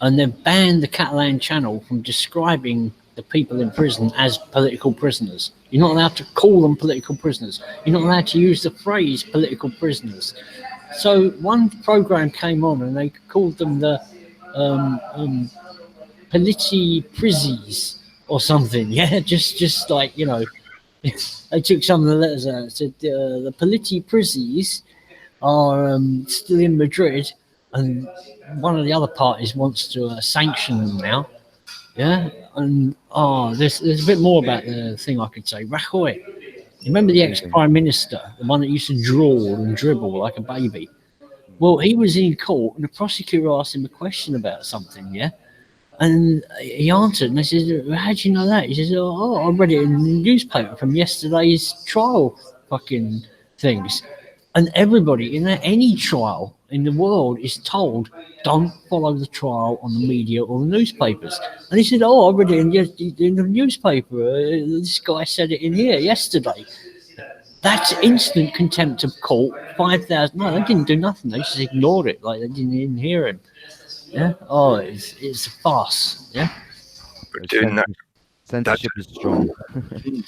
and they've banned the Catalan channel from describing the people in prison as political prisoners. You're not allowed to call them political prisoners. You're not allowed to use the phrase political prisoners. So one program came on and they called them the Politi Prizzies or something. Yeah, just like, you know, they took some of the letters out and said the Politi Prizzies are still in Madrid, and one of the other parties wants to sanction them now. Yeah, and there's a bit more about the thing I could say. Rajoy, you remember the ex-prime minister, the one that used to drawl and dribble like a baby? Well, he was in court, and the prosecutor asked him a question about something, yeah? And he answered, and they said, how do you know that? He says, oh, I read it in the newspaper from yesterday's trial fucking things. And everybody in any trial in the world is told, don't follow the trial on the media or the newspapers. And he said, oh, I read it in the newspaper. This guy said it in here yesterday. That's instant contempt of court. 5,000. No, they didn't do nothing. They just ignored it, like they didn't hear him. Yeah. Oh, it's a farce. Yeah. But doing that, censorship is strong.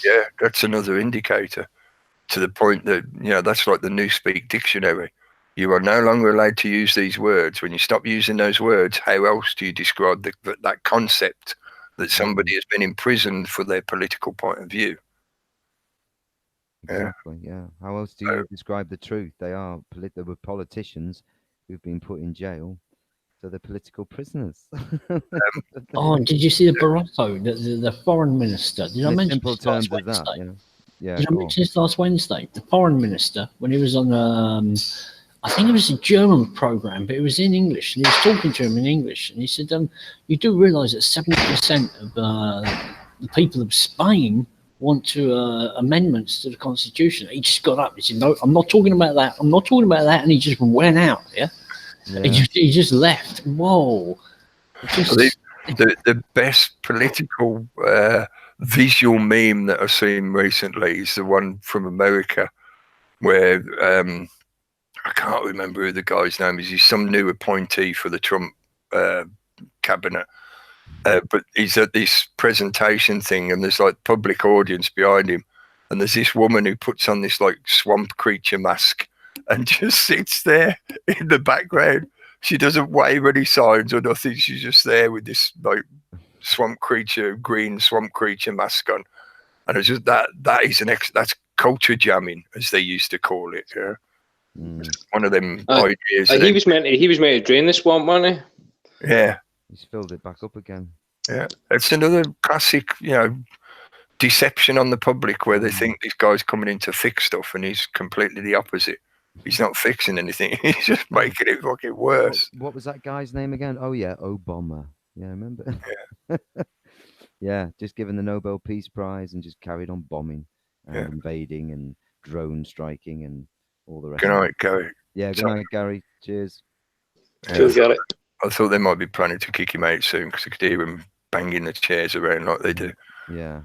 yeah, that's another indicator, to the point that, you know, that's like the Newspeak dictionary. You are no longer allowed to use these words. When you stop using those words, how else do you describe that concept that somebody has been imprisoned for their political point of view? Exactly. Yeah. How else do you describe the truth? They were politicians who've been put in jail, so they're political prisoners. Did you see the Barroso, the foreign minister? Did I mention simple this last terms of that? Wednesday? Yeah. Did I mention this last Wednesday? The foreign minister, when he was on, I think it was a German program, but it was in English, and he was talking to him in English, and he said, "You do realise that 70% of the people of Spain want to amendments to the constitution." He just got up. He said, "No, I'm not talking about that. I'm not talking about that," and he just went out. Yeah. He just left. Whoa. The best political visual meme that I've seen recently is the one from America where I can't remember who the guy's name is. He's some new appointee for the Trump cabinet. But he's at this presentation thing, and there's like public audience behind him. And there's this woman who puts on this like swamp creature mask and just sits there in the background. She doesn't wave any signs or nothing. She's just there with this like green swamp creature mask on. And it's just that's culture jamming, as they used to call it. Yeah. One of them ideas. He was meant to drain the swamp, wasn't he? Yeah. He's filled it back up again. Yeah. It's another classic, you know, deception on the public, where they think this guy's coming in to fix stuff, and he's completely the opposite. He's not fixing anything. He's just making it fucking worse. What was that guy's name again? Oh yeah, Obama. Yeah, I remember. Yeah. Yeah, just given the Nobel Peace Prize and just carried on bombing and invading and drone striking and all the rest. Good night, Gary. Yeah, good night, Gary. Cheers. Cheers, Gary. I thought they might be planning to kick him out soon, because I could hear him banging the chairs around like they do. Yeah.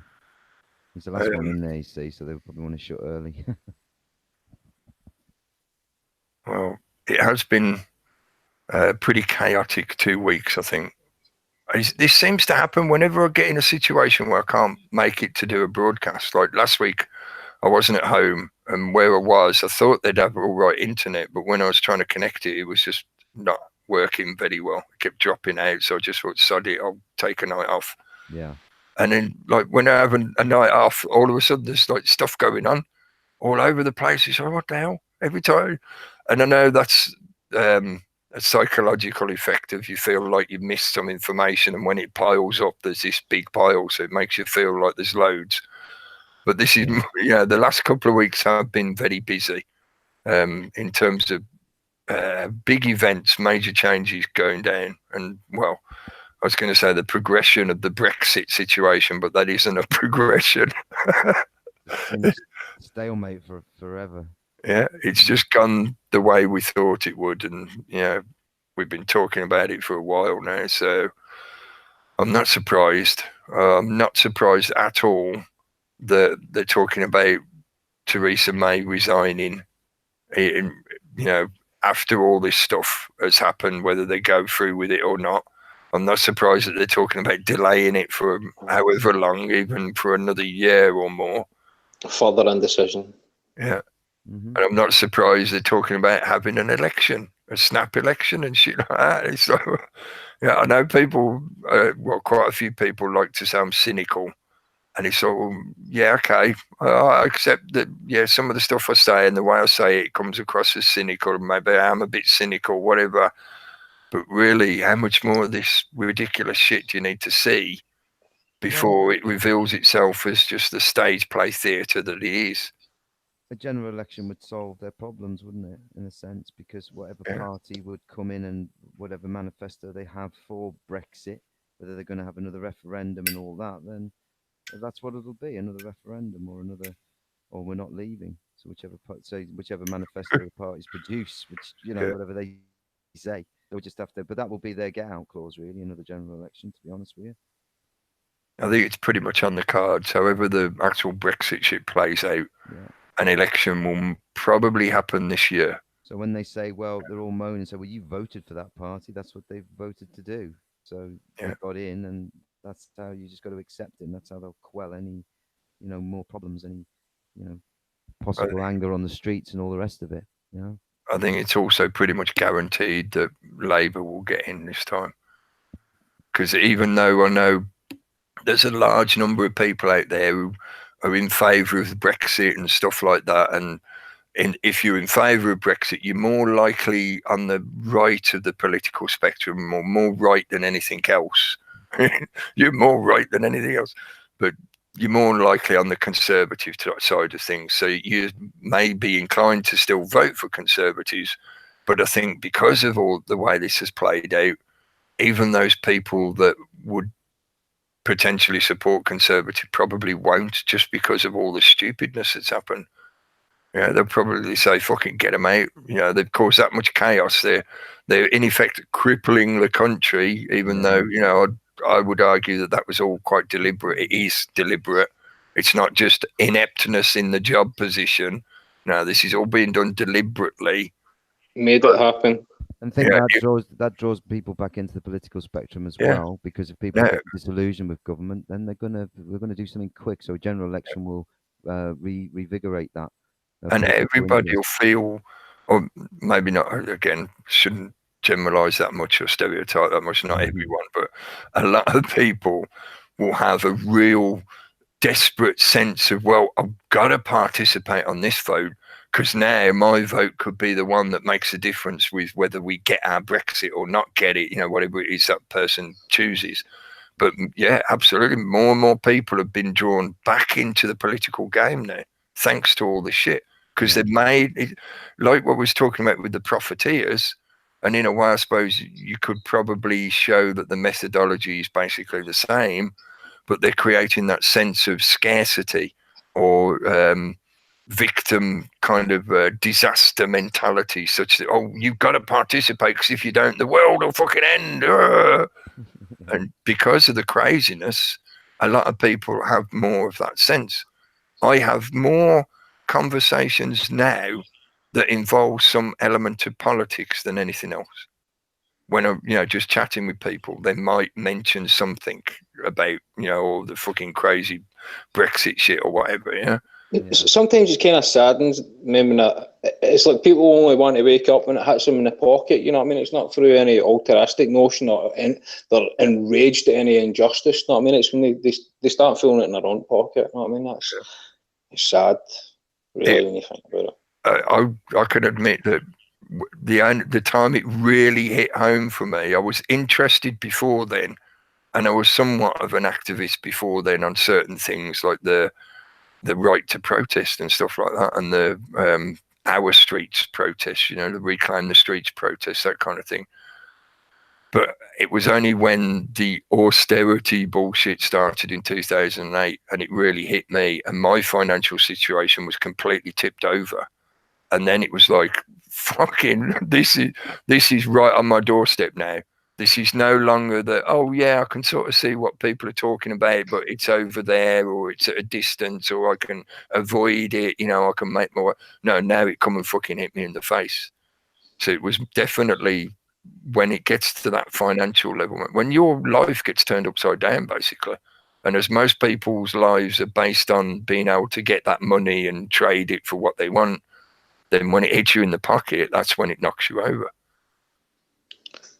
He's the last one in there, you see, so they probably want to shut early. Well, it has been a pretty chaotic 2 weeks, I think. This seems to happen whenever I get in a situation where I can't make it to do a broadcast. Like last week, I wasn't at home, and where I was, I thought they'd have all right internet, but when I was trying to connect it, it was just not working very well. It kept dropping out, so I just thought, sod it, I'll take a night off. Yeah. And then, like, when I have a night off, all of a sudden there's like stuff going on all over the place. It's like, what the hell? Every time. And I know that's a psychological effect of you feel like you missed some information, and when it piles up, there's this big pile, so it makes you feel like there's loads. But this is, the last couple of weeks have been very busy in terms of big events, major changes going down. And, well, I was going to say the progression of the Brexit situation, but that isn't a progression. Stalemate for forever. Yeah, it's just gone the way we thought it would. And, we've been talking about it for a while now. So I'm not surprised. I'm not surprised at all that they're talking about Theresa May resigning, after all this stuff has happened, whether they go through with it or not. I'm not surprised that they're talking about delaying it for however long, even for another year or more. Further indecision. Yeah. Mm-hmm. And I'm not surprised they're talking about having an election, a snap election and shit like that. It's like, yeah, I know people, well, quite a few people like to say I'm cynical. And it's all, yeah, okay. I accept that, yeah, some of the stuff I say and the way I say it comes across as cynical. Maybe I am a bit cynical, whatever. But really, how much more of this ridiculous shit do you need to see before it reveals itself as just the stage play theatre that it is? A general election would solve their problems, wouldn't it, in a sense? Because whatever party would come in and whatever manifesto they have for Brexit, whether they're going to have another referendum and all that, then that's what it'll be, another referendum or we're not leaving. So whichever manifesto the parties produce, which, whatever they say, they'll just have to, but that will be their get out clause, really, another general election, to be honest with you. I think it's pretty much on the cards. However the actual Brexit shit plays out, an election will probably happen this year. So when they say, well, they're all moaning, so, well, you voted for that party, that's what they've voted to do. So they got in, and that's how you just got to accept it, and that's how they'll quell any, more problems, any, possible anger on the streets and all the rest of it, I think it's also pretty much guaranteed that Labour will get in this time. Because even though I know there's a large number of people out there who are in favour of Brexit and stuff like that, and if you're in favour of Brexit, you're more likely on the right of the political spectrum, or more right than anything else. You're more right than anything else, but you're more likely on the conservative side of things. So you may be inclined to still vote for Conservatives, but I think because of all the way this has played out, even those people that would potentially support Conservative probably won't, just because of all the stupidness that's happened. Yeah, they'll probably say, fucking get them out. They've caused that much chaos. They're in effect crippling the country, even though, I would argue that was all quite deliberate. It is deliberate. It's not just ineptness in the job position. No, this is all being done deliberately. Made it happen. And I think that draws people back into the political spectrum as well, because if people get disillusioned with government, then we're gonna do something quick. So a general election will revigorate that. And everybody will feel, or maybe not, again, shouldn't generalize that much or stereotype that much, not everyone, but a lot of people will have a real desperate sense of, well, I've got to participate on this vote, because now my vote could be the one that makes a difference with whether we get our Brexit or not get it, whatever it is that person chooses. But yeah, absolutely, more and more people have been drawn back into the political game now, thanks to all the shit. Because they've made it, like what we was talking about with the profiteers, and in a way, I suppose you could probably show that the methodology is basically the same, but they're creating that sense of scarcity or victim kind of disaster mentality, such that, oh, you've got to participate, because if you don't, the world will fucking end. And because of the craziness, a lot of people have more of that sense. I have more conversations now that involve some element of politics than anything else. When I'm, just chatting with people, they might mention something about, all the fucking crazy Brexit shit or whatever, Sometimes it kind of saddens me that it's like people only want to wake up when it hits them in the pocket, you know what I mean? It's not through any altruistic notion or they're enraged at any injustice, you know what I mean? It's when they start feeling it in their own pocket, you know what I mean? It's sad, really, when you think about it. I can admit that the time it really hit home for me, I was interested before then, and I was somewhat of an activist before then on certain things like the right to protest and stuff like that, and the our streets protests, the reclaim the streets protests, that kind of thing. But it was only when the austerity bullshit started in 2008 and it really hit me, and my financial situation was completely tipped over. And then it was like, fucking, this is right on my doorstep now. This is no longer that, oh yeah, I can sort of see what people are talking about, but it's over there, or it's at a distance, or I can avoid it, I can make more. No, now it come and fucking hit me in the face. So it was definitely when it gets to that financial level, when your life gets turned upside down, basically. And as most people's lives are based on being able to get that money and trade it for what they want, then when it hits you in the pocket, that's when it knocks you over.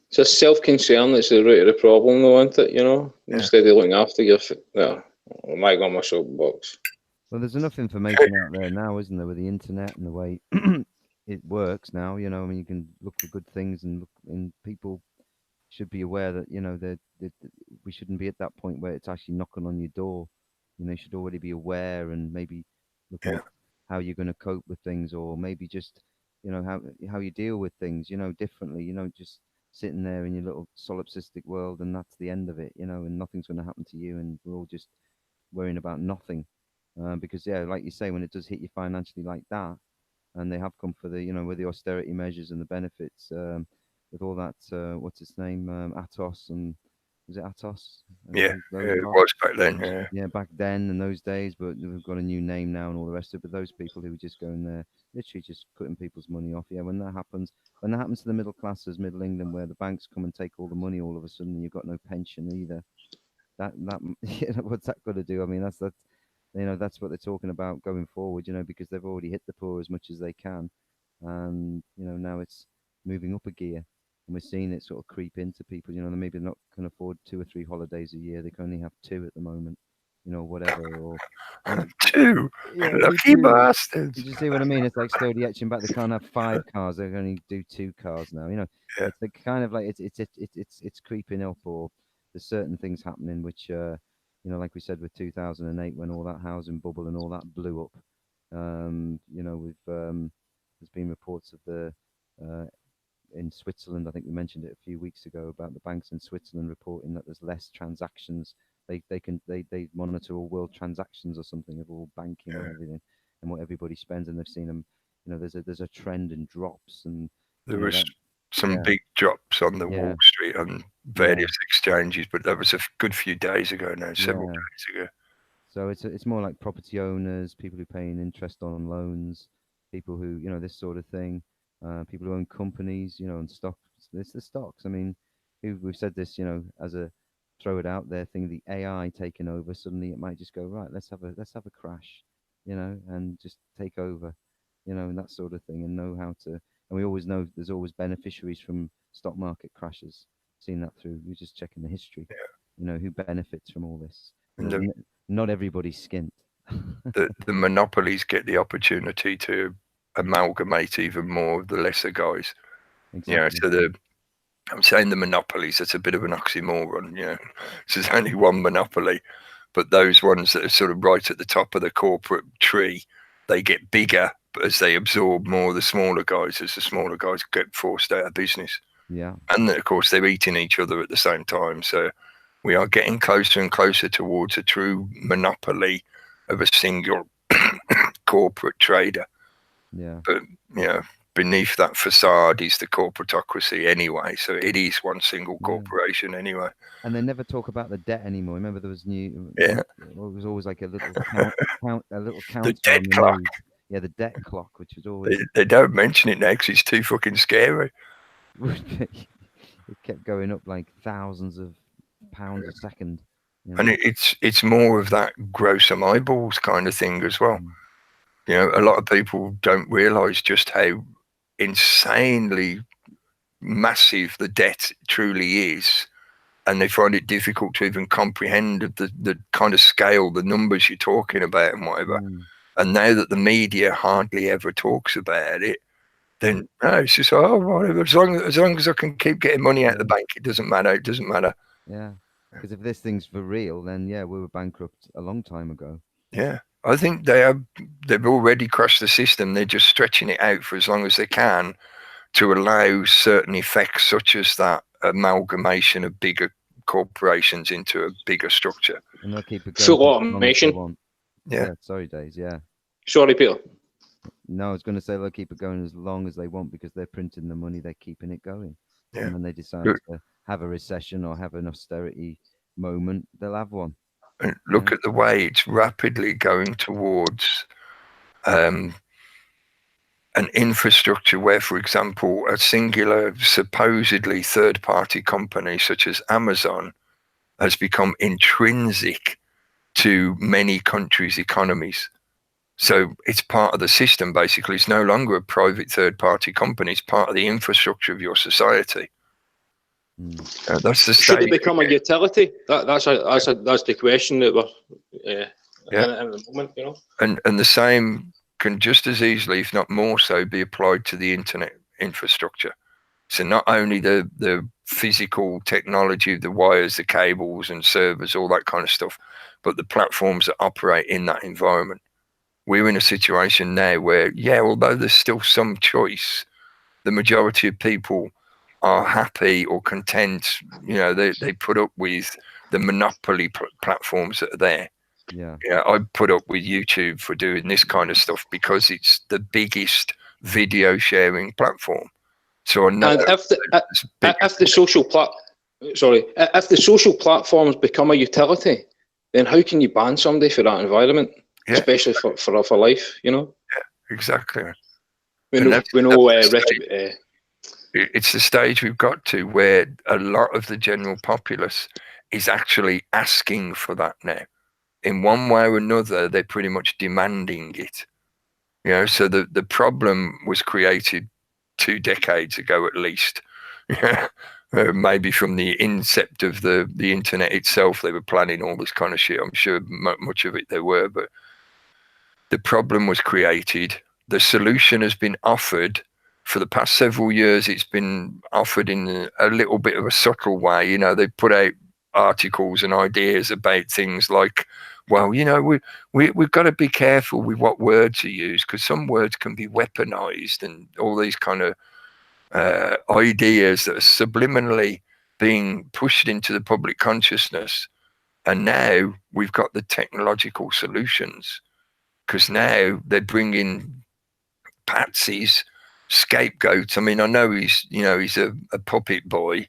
So self-concern is the root of the problem, though, isn't it? You know, instead of looking after your, well, I might go on my soapbox. Well, there's enough information out there now, isn't there, with the internet and the way it works now. You know, I mean, you can look for good things, and people should be aware that, you know, that we shouldn't be at that point where it's actually knocking on your door. You know, you should already be aware and maybe look at how you're going to cope with things, or maybe just, you know, how you deal with things, you know, differently. You know, just sitting there in your little solipsistic world, and that's the end of it, you know, and nothing's going to happen to you, and we're all just worrying about nothing. Because, yeah, like you say, when it does hit you financially like that, and they have come for the, you know, with the austerity measures and the benefits, with all that, what's his name, Atos, and was it Atos? Yeah, Those it lot? was back then. Yeah, back then in those days, but we've got a new name now and all the rest of it. But those people who just go in there, literally just cutting people's money off. Yeah, when that happens to the middle classes, Middle England, where the banks come and take all the money all of a sudden, you've got no pension either. That you know, what's that got to do? I mean, that's you know, that's what they're talking about going forward. You know, because they've already hit the poor as much as they can, and you know, now it's moving up a gear, and we're seeing it sort of creep into people. You know, they maybe not can afford 2 or 3 holidays a year. They can only have 2 at the moment. You know, whatever. Or you know, 2, yeah, lucky bastards. did you see what I mean? It's like slowly etching back. They can't have 5 cars. They can only do 2 cars now. You know, it's the kind of like it's creeping up, or there's certain things happening which, you know, like we said with 2008 when all that housing bubble and all that blew up. You know, with there's been reports of the in Switzerland. I think we mentioned it a few weeks ago about the banks in Switzerland reporting that there's less transactions. They monitor all world transactions or something of all banking and everything, and what everybody spends, and they've seen them. You know, there's a trend in drops, and There you know, was some big drops on the Wall Street on various exchanges, but that was a good few days ago now, several days ago. So it's more like property owners, people who paying interest on loans, people who, you know, this sort of thing, people who own companies, you know, and stocks. It's the stocks. I mean, we've said this, you know, as a throw it out there thing. The AI taking over, suddenly it might just go right. Let's have a crash, you know, and just take over, you know, and that sort of thing, and know how to. And we always know there's always beneficiaries from stock market crashes. Seen that through. We're just checking the history. You know, who benefits from all this. You know, not everybody's skint. The monopolies get the opportunity to amalgamate even more of the lesser guys. Exactly. Yeah, so I'm saying the monopolies, that's a bit of an oxymoron, you know. So there's only one monopoly, but those ones that are sort of right at the top of the corporate tree, they get bigger as they absorb more of the smaller guys, as the smaller guys get forced out of business. Yeah. And of course, they're eating each other at the same time. So we are getting closer and closer towards a true monopoly of a single corporate trader. Yeah. But, you know, beneath that facade is the corporatocracy anyway. So it is one single corporation anyway. And they never talk about the debt anymore. Remember, there was new. Yeah. It was always like a little count, a little counter. The debt clock. Yeah, the debt clock, which was always. They don't mention it now because it's too fucking scary. It kept going up like thousands of pounds a second. You know? And it's more of that grow some eyeballs kind of thing as well. You know, a lot of people don't realise just how insanely massive the debt truly is, and they find it difficult to even comprehend the kind of scale, the numbers you're talking about and whatever. And now that the media hardly ever talks about it, then it's just, oh, whatever. As long as I can keep getting money out of the bank, it doesn't matter. It doesn't matter. Yeah, because if this thing's for real, then we were bankrupt a long time ago. Yeah, I think they've already crushed the system. They're just stretching it out for as long as they can to allow certain effects, such as that amalgamation of bigger corporations into a bigger structure. And they'll keep it going. Full automation. Yeah. Sorry, Days. Yeah. Sorry, Peter. No, I was going to say they'll keep it going as long as they want, because they're printing the money. They're keeping it going. Yeah. And when they decide to have a recession or have an austerity moment, they'll have one. And look at the way it's rapidly going towards an infrastructure where, for example, a singular, supposedly third-party company such as Amazon has become intrinsic to many countries' economies. So it's part of the system, basically. It's no longer a private third-party company. It's part of the infrastructure of your society. That's the Should stage. it become a utility? That's the question that we're in at the moment, you know. And the same can just as easily, if not more so, be applied to the internet infrastructure. So not only the physical technology, the wires, the cables and servers, all that kind of stuff, but the platforms that operate in that environment. We're in a situation now where, although there's still some choice, the majority of people are happy or content. You know, they put up with the monopoly platforms that are there. Yeah, I put up with YouTube for doing this kind of stuff because it's the biggest video sharing platform. So I know. And if the social platforms become a utility, then how can you ban somebody for that environment, especially for life? You know. Yeah, exactly. It's the stage we've got to where a lot of the general populace is actually asking for that now. In one way or another, they're pretty much demanding it. You know, so the problem was created 2 decades ago at least. Maybe from the incept of the internet itself, they were planning all this kind of shit. I'm sure much of it they were, but the problem was created. The solution has been offered. For the past several years, it's been offered in a little bit of a subtle way. You know, they put out articles and ideas about things like, well, you know, we've got to be careful with what words are used because some words can be weaponized and all these kind of ideas that are subliminally being pushed into the public consciousness. And now we've got the technological solutions because now they're bringing patsies, scapegoats. I mean, I know he's a puppet boy,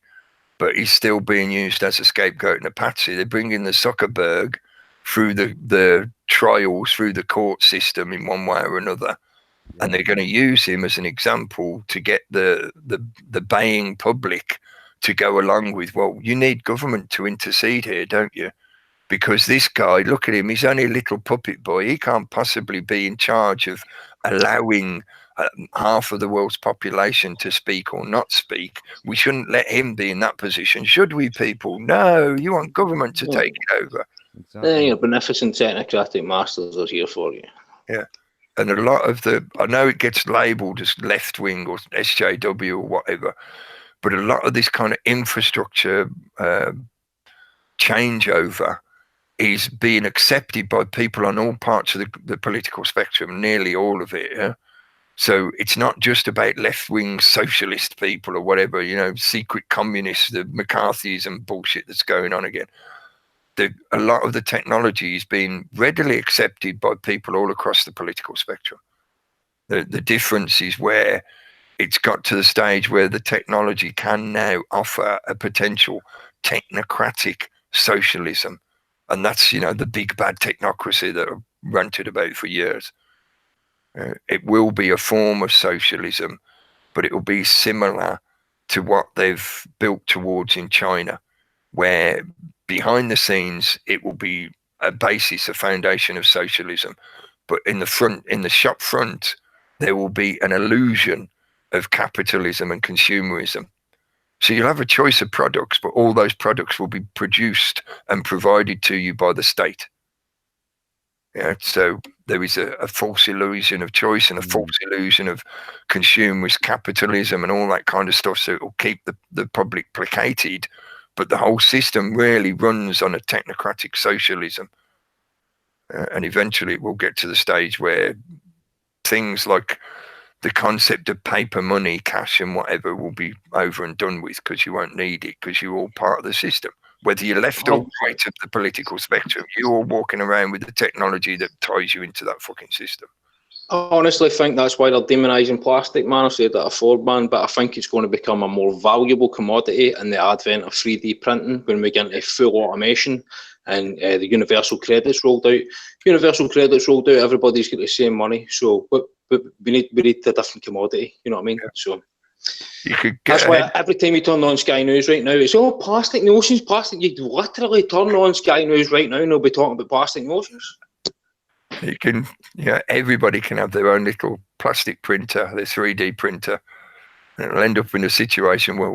but he's still being used as a scapegoat and a patsy. They're bringing the Zuckerberg through the trials, through the court system in one way or another. And they're going to use him as an example to get the baying public to go along with, well, you need government to intercede here, don't you? Because this guy, look at him, he's only a little puppet boy. He can't possibly be in charge of allowing half of the world's population to speak or not speak. We shouldn't let him be in that position, should we, people? No, you want government to take it over. Exactly. Your beneficent technocratic masters are here for you. Yeah. And a lot of I know it gets labelled as left wing or SJW or whatever, but a lot of this kind of infrastructure changeover is being accepted by people on all parts of the political spectrum, nearly all of it. Yeah? So it's not just about left-wing socialist people or whatever, you know, secret communists, the McCarthyism bullshit that's going on again. A lot of the technology is being readily accepted by people all across the political spectrum. The difference is where it's got to the stage where the technology can now offer a potential technocratic socialism. And that's, you know, the big bad technocracy that I've ranted about for years. It will be a form of socialism, but it will be similar to what they've built towards in China, where behind the scenes, it will be a basis, a foundation of socialism. But in the shop front, there will be an illusion of capitalism and consumerism. So you'll have a choice of products, but all those products will be produced and provided to you by the state. Yeah, so there is a false illusion of choice and a false illusion of consumerist capitalism and all that kind of stuff. So it will keep the public placated, but the whole system really runs on a technocratic socialism. And eventually it will get to the stage where things like the concept of paper money, cash and whatever will be over and done with because you won't need it because you're all part of the system. Whether you're left or right of the political spectrum, you're all walking around with the technology that ties you into that fucking system. I honestly think that's why they're demonising plastic, man. I said that before, man, but I think it's going to become a more valuable commodity in the advent of 3D printing when we get into full automation and the universal credits rolled out. Universal credits rolled out, everybody's got the same money, so we need a different commodity, you know what I mean? Yeah. So that's why every time you turn on Sky News right now, it's all plastic, the oceans, plastic. You literally turn on Sky News right now and they'll be talking about plastic oceans. You can, everybody can have their own little plastic printer, their 3D printer. And it'll end up in a situation where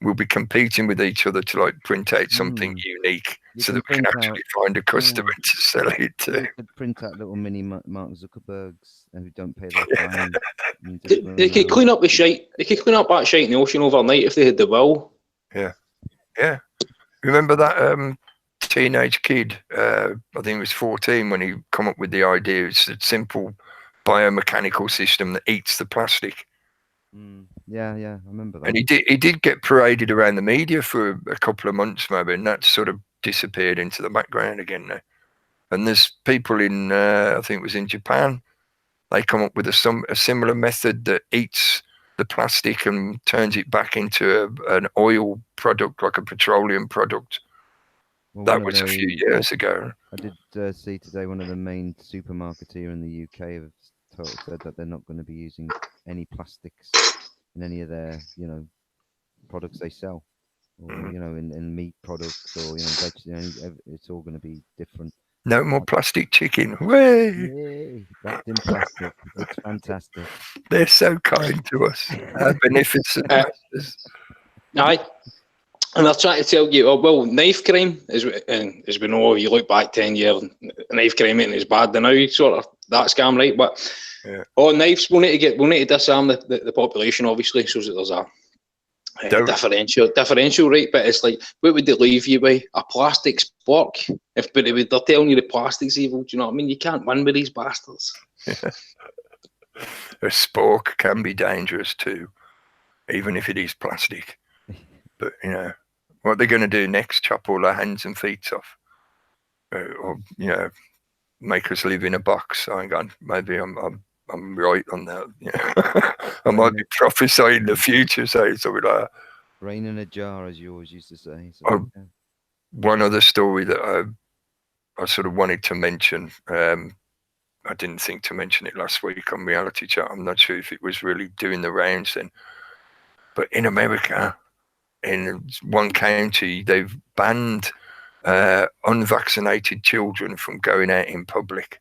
we'll be competing with each other to like print out something unique, so that we can actually find a customer to sell it to. You could print out little mini Mark Zuckerbergs who don't pay their fine. They could clean up the shite. They could clean up that shite in the ocean overnight if they had the will. Yeah. Remember that teenage kid? I think he was 14 when he come up with the idea. It's a simple biomechanical system that eats the plastic. Yeah, I remember that. And he did get paraded around the media for a couple of months, maybe, and that sort of disappeared into the background again now. And there's people in, I think it was in Japan, they come up with a similar method that eats the plastic and turns it back into an oil product, like a petroleum product. Well, that was a few years ago. I did see today one of the main supermarkets here in the UK have said that they're not going to be using any plastics in any of their, products they sell, or in meat products, or veg. It's all going to be different. No more plastic chicken. Way! Wrapped in plastic. It's fantastic. They're so kind to us. Our beneficent masters. Aye. And they're trying to tell you, well, knife crime, as we know, you look back 10 years, knife crime is bad now, sort of that scam, right? But knives, we'll need to disarm the population, obviously, so that there's a differential, right? But it's like, what would they leave you with? A plastic spork? But they're telling you the plastic's evil, do you know what I mean? You can't win with these bastards. A spork can be dangerous too, even if it is plastic. But what they're going to do next? Chop all our hands and feet off, or make us live in a box? Hang on, maybe I'm right on that. I might be prophesying the future, saying something like that. Rain in a jar, as you always used to say. So, one other story that I sort of wanted to mention. I didn't think to mention it last week on Reality Chat. I'm not sure if it was really doing the rounds then. But in America, in one county, they've banned unvaccinated children from going out in public.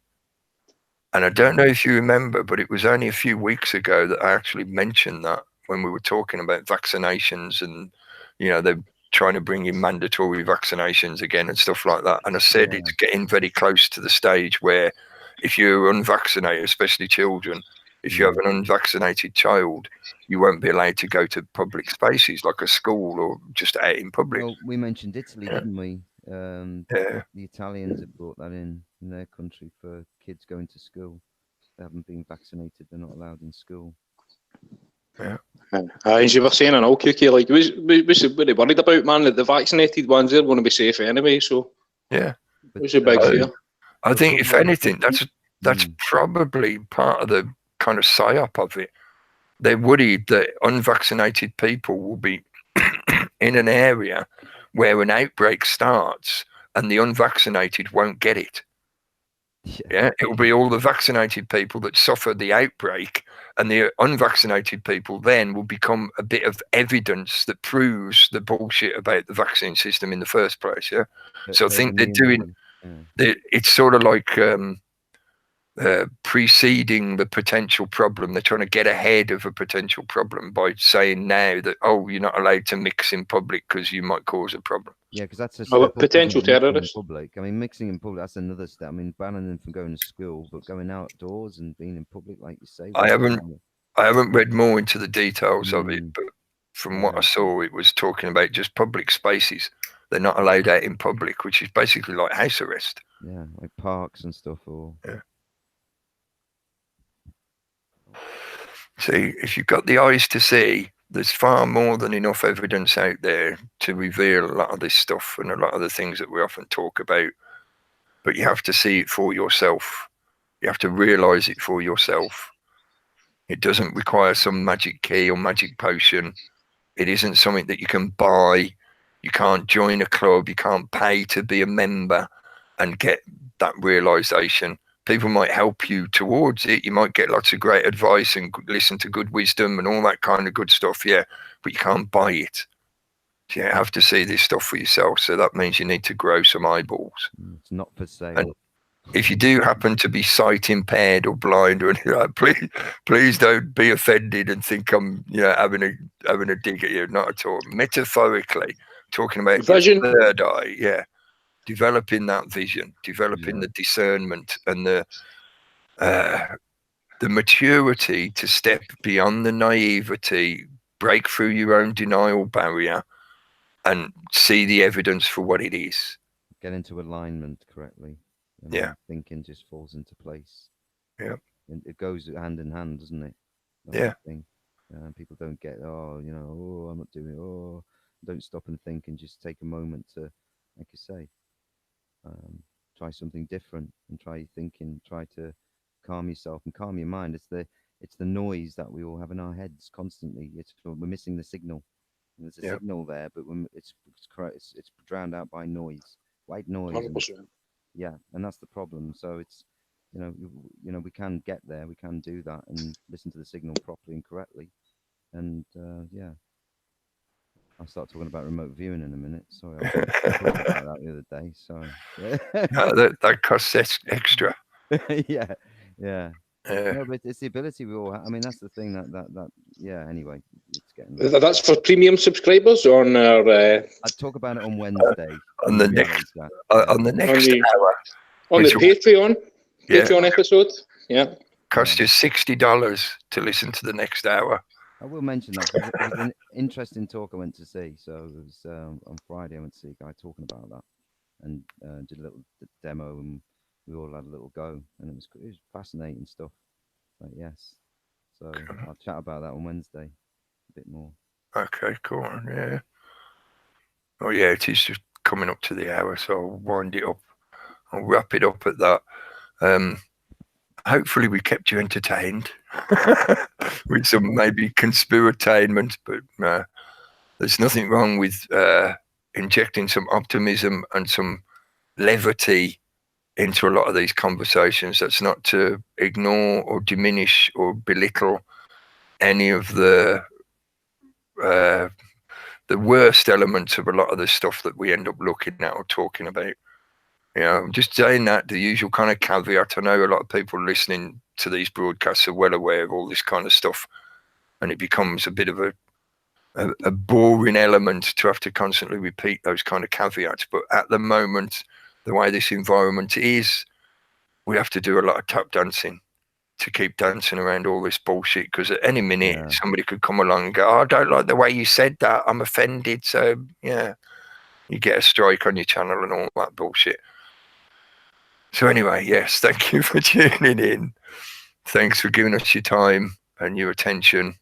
And I don't know if you remember, but it was only a few weeks ago that I actually mentioned that when we were talking about vaccinations, and they're trying to bring in mandatory vaccinations again and stuff like that. And I said it's getting very close to the stage where if you're unvaccinated, especially children, if you have an unvaccinated child, you won't be allowed to go to public spaces like a school or just out in public. Well, we mentioned Italy, didn't we? The Italians have brought that in their country for kids going to school. They haven't been vaccinated; they're not allowed in school. Yeah. As you were saying, an old cookie, like what they worried about, man, that the vaccinated ones, they're going to be safe anyway. So what's your big fear? I think, if anything, that's probably part of the kind of psyop of it. They're worried that unvaccinated people will be in an area where an outbreak starts and the unvaccinated won't get it. It will be all the vaccinated people that suffer the outbreak, and the unvaccinated people then will become a bit of evidence that proves the bullshit about the vaccine system in the first place. So I think they're doing it's sort of like preceding the potential problem. They're trying to get ahead of a potential problem by saying now that, you're not allowed to mix in public because you might cause a problem. Yeah, because that's a potential terrorist. Public. I mean, mixing in public, that's another step. I mean, banning them from going to school, but going outdoors and being in public, like you say. I haven't read more into the details of it, but from what I saw, it was talking about just public spaces. They're not allowed out in public, which is basically like house arrest. Yeah, like parks and stuff. See, if you've got the eyes to see, there's far more than enough evidence out there to reveal a lot of this stuff and a lot of the things that we often talk about. But you have to see it for yourself. You have to realize it for yourself. It doesn't require some magic key or magic potion. It isn't something that you can buy. You can't join a club. You can't pay to be a member and get that realization. People might help you towards it. You might get lots of great advice and listen to good wisdom and all that kind of good stuff, but you can't buy it. So you have to see this stuff for yourself. So that means you need to grow some eyeballs. It's not for sale. if you do happen to be sight impaired or blind or anything like that, please don't be offended and think I'm having a dig at you. Not at all. Metaphorically talking about Vision. your third eye, developing that vision, developing the discernment and the maturity to step beyond the naivety, break through your own denial barrier, and see the evidence for what it is. Get into alignment correctly. And thinking just falls into place. Yeah. And it goes hand in hand, doesn't it? Thing. People don't get, I'm not doing it. Don't stop and think and just take a moment to, like you say, try something different and try thinking, try to calm yourself and calm your mind. It's the noise that we all have in our heads constantly. We're missing the signal. And there's a signal there, but it's drowned out by noise, white noise. 100%. And that's the problem. So it's, we can get there, we can do that, and listen to the signal properly and correctly. And I'll start talking about remote viewing in a minute. Sorry, I was talking about that the other day. Sorry. That costs extra. Yeah. No, but it's the ability we all have. I mean, that's the thing that anyway, it's getting. That's for premium subscribers on our. I'll talk about it on Wednesday. On the next hour. On the Patreon episode. Yeah. Cost you $60 to listen to the next hour. I will mention that. It was an interesting talk I went to see. So it was on Friday. I went to see a guy talking about that and did a little demo, and we all had a little go, and it was fascinating stuff. But yes, so I'll chat about that on Wednesday a bit more. Okay, cool. Yeah. Oh yeah, it is just coming up to the hour, so I'll wind it up. I'll wrap it up at that. Hopefully we kept you entertained with some maybe conspiratainment, but there's nothing wrong with injecting some optimism and some levity into a lot of these conversations. That's not to ignore or diminish or belittle any of the worst elements of a lot of the stuff that we end up looking at or talking about. I'm just saying that, the usual kind of caveat. I know a lot of people listening to these broadcasts are well aware of all this kind of stuff, and it becomes a bit of a boring element to have to constantly repeat those kind of caveats. But at the moment, the way this environment is, we have to do a lot of tap dancing to keep dancing around all this bullshit, because at any minute somebody could come along and go, I don't like the way you said that, I'm offended. So you get a strike on your channel and all that bullshit. So anyway, yes, thank you for tuning in. Thanks for giving us your time and your attention.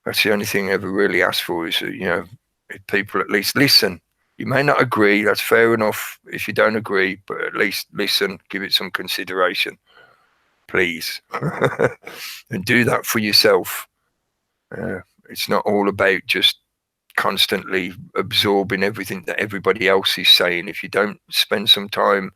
That's the only thing I ever really ask for, is if people at least listen. You may not agree, that's fair enough if you don't agree, but at least listen, give it some consideration, please. And do that for yourself. It's not all about just constantly absorbing everything that everybody else is saying. If you don't spend some time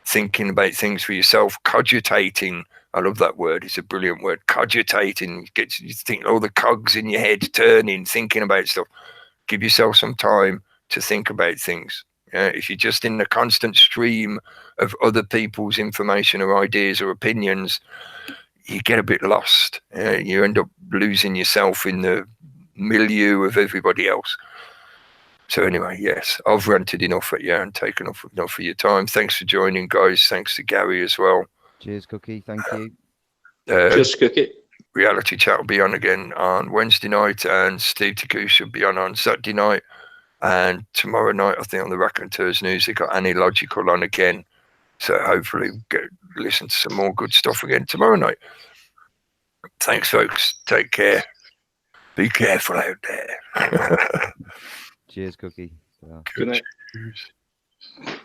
thinking about things for yourself, cogitating, I love that word, it's a brilliant word, cogitating, gets you think all the cogs in your head turning, thinking about stuff. Give yourself some time to think about things. If you're just in the constant stream of other people's information or ideas or opinions, you get a bit lost. You end up losing yourself in the milieu of everybody else. So anyway, yes, I've ranted enough at you and taken off enough of your time. Thanks for joining, guys. Thanks to Gary as well. Cheers, Cookie. Thank you. Cheers, Cookie. Reality Chat will be on again on Wednesday night, and Steve Takush will be on Saturday night. And tomorrow night, I think on the Raconteurs News, they got Annie Logical on again. So hopefully we'll listen to some more good stuff again tomorrow night. Thanks, folks. Take care. Be careful out there. Cheers, Cookie. Good night. Cheers.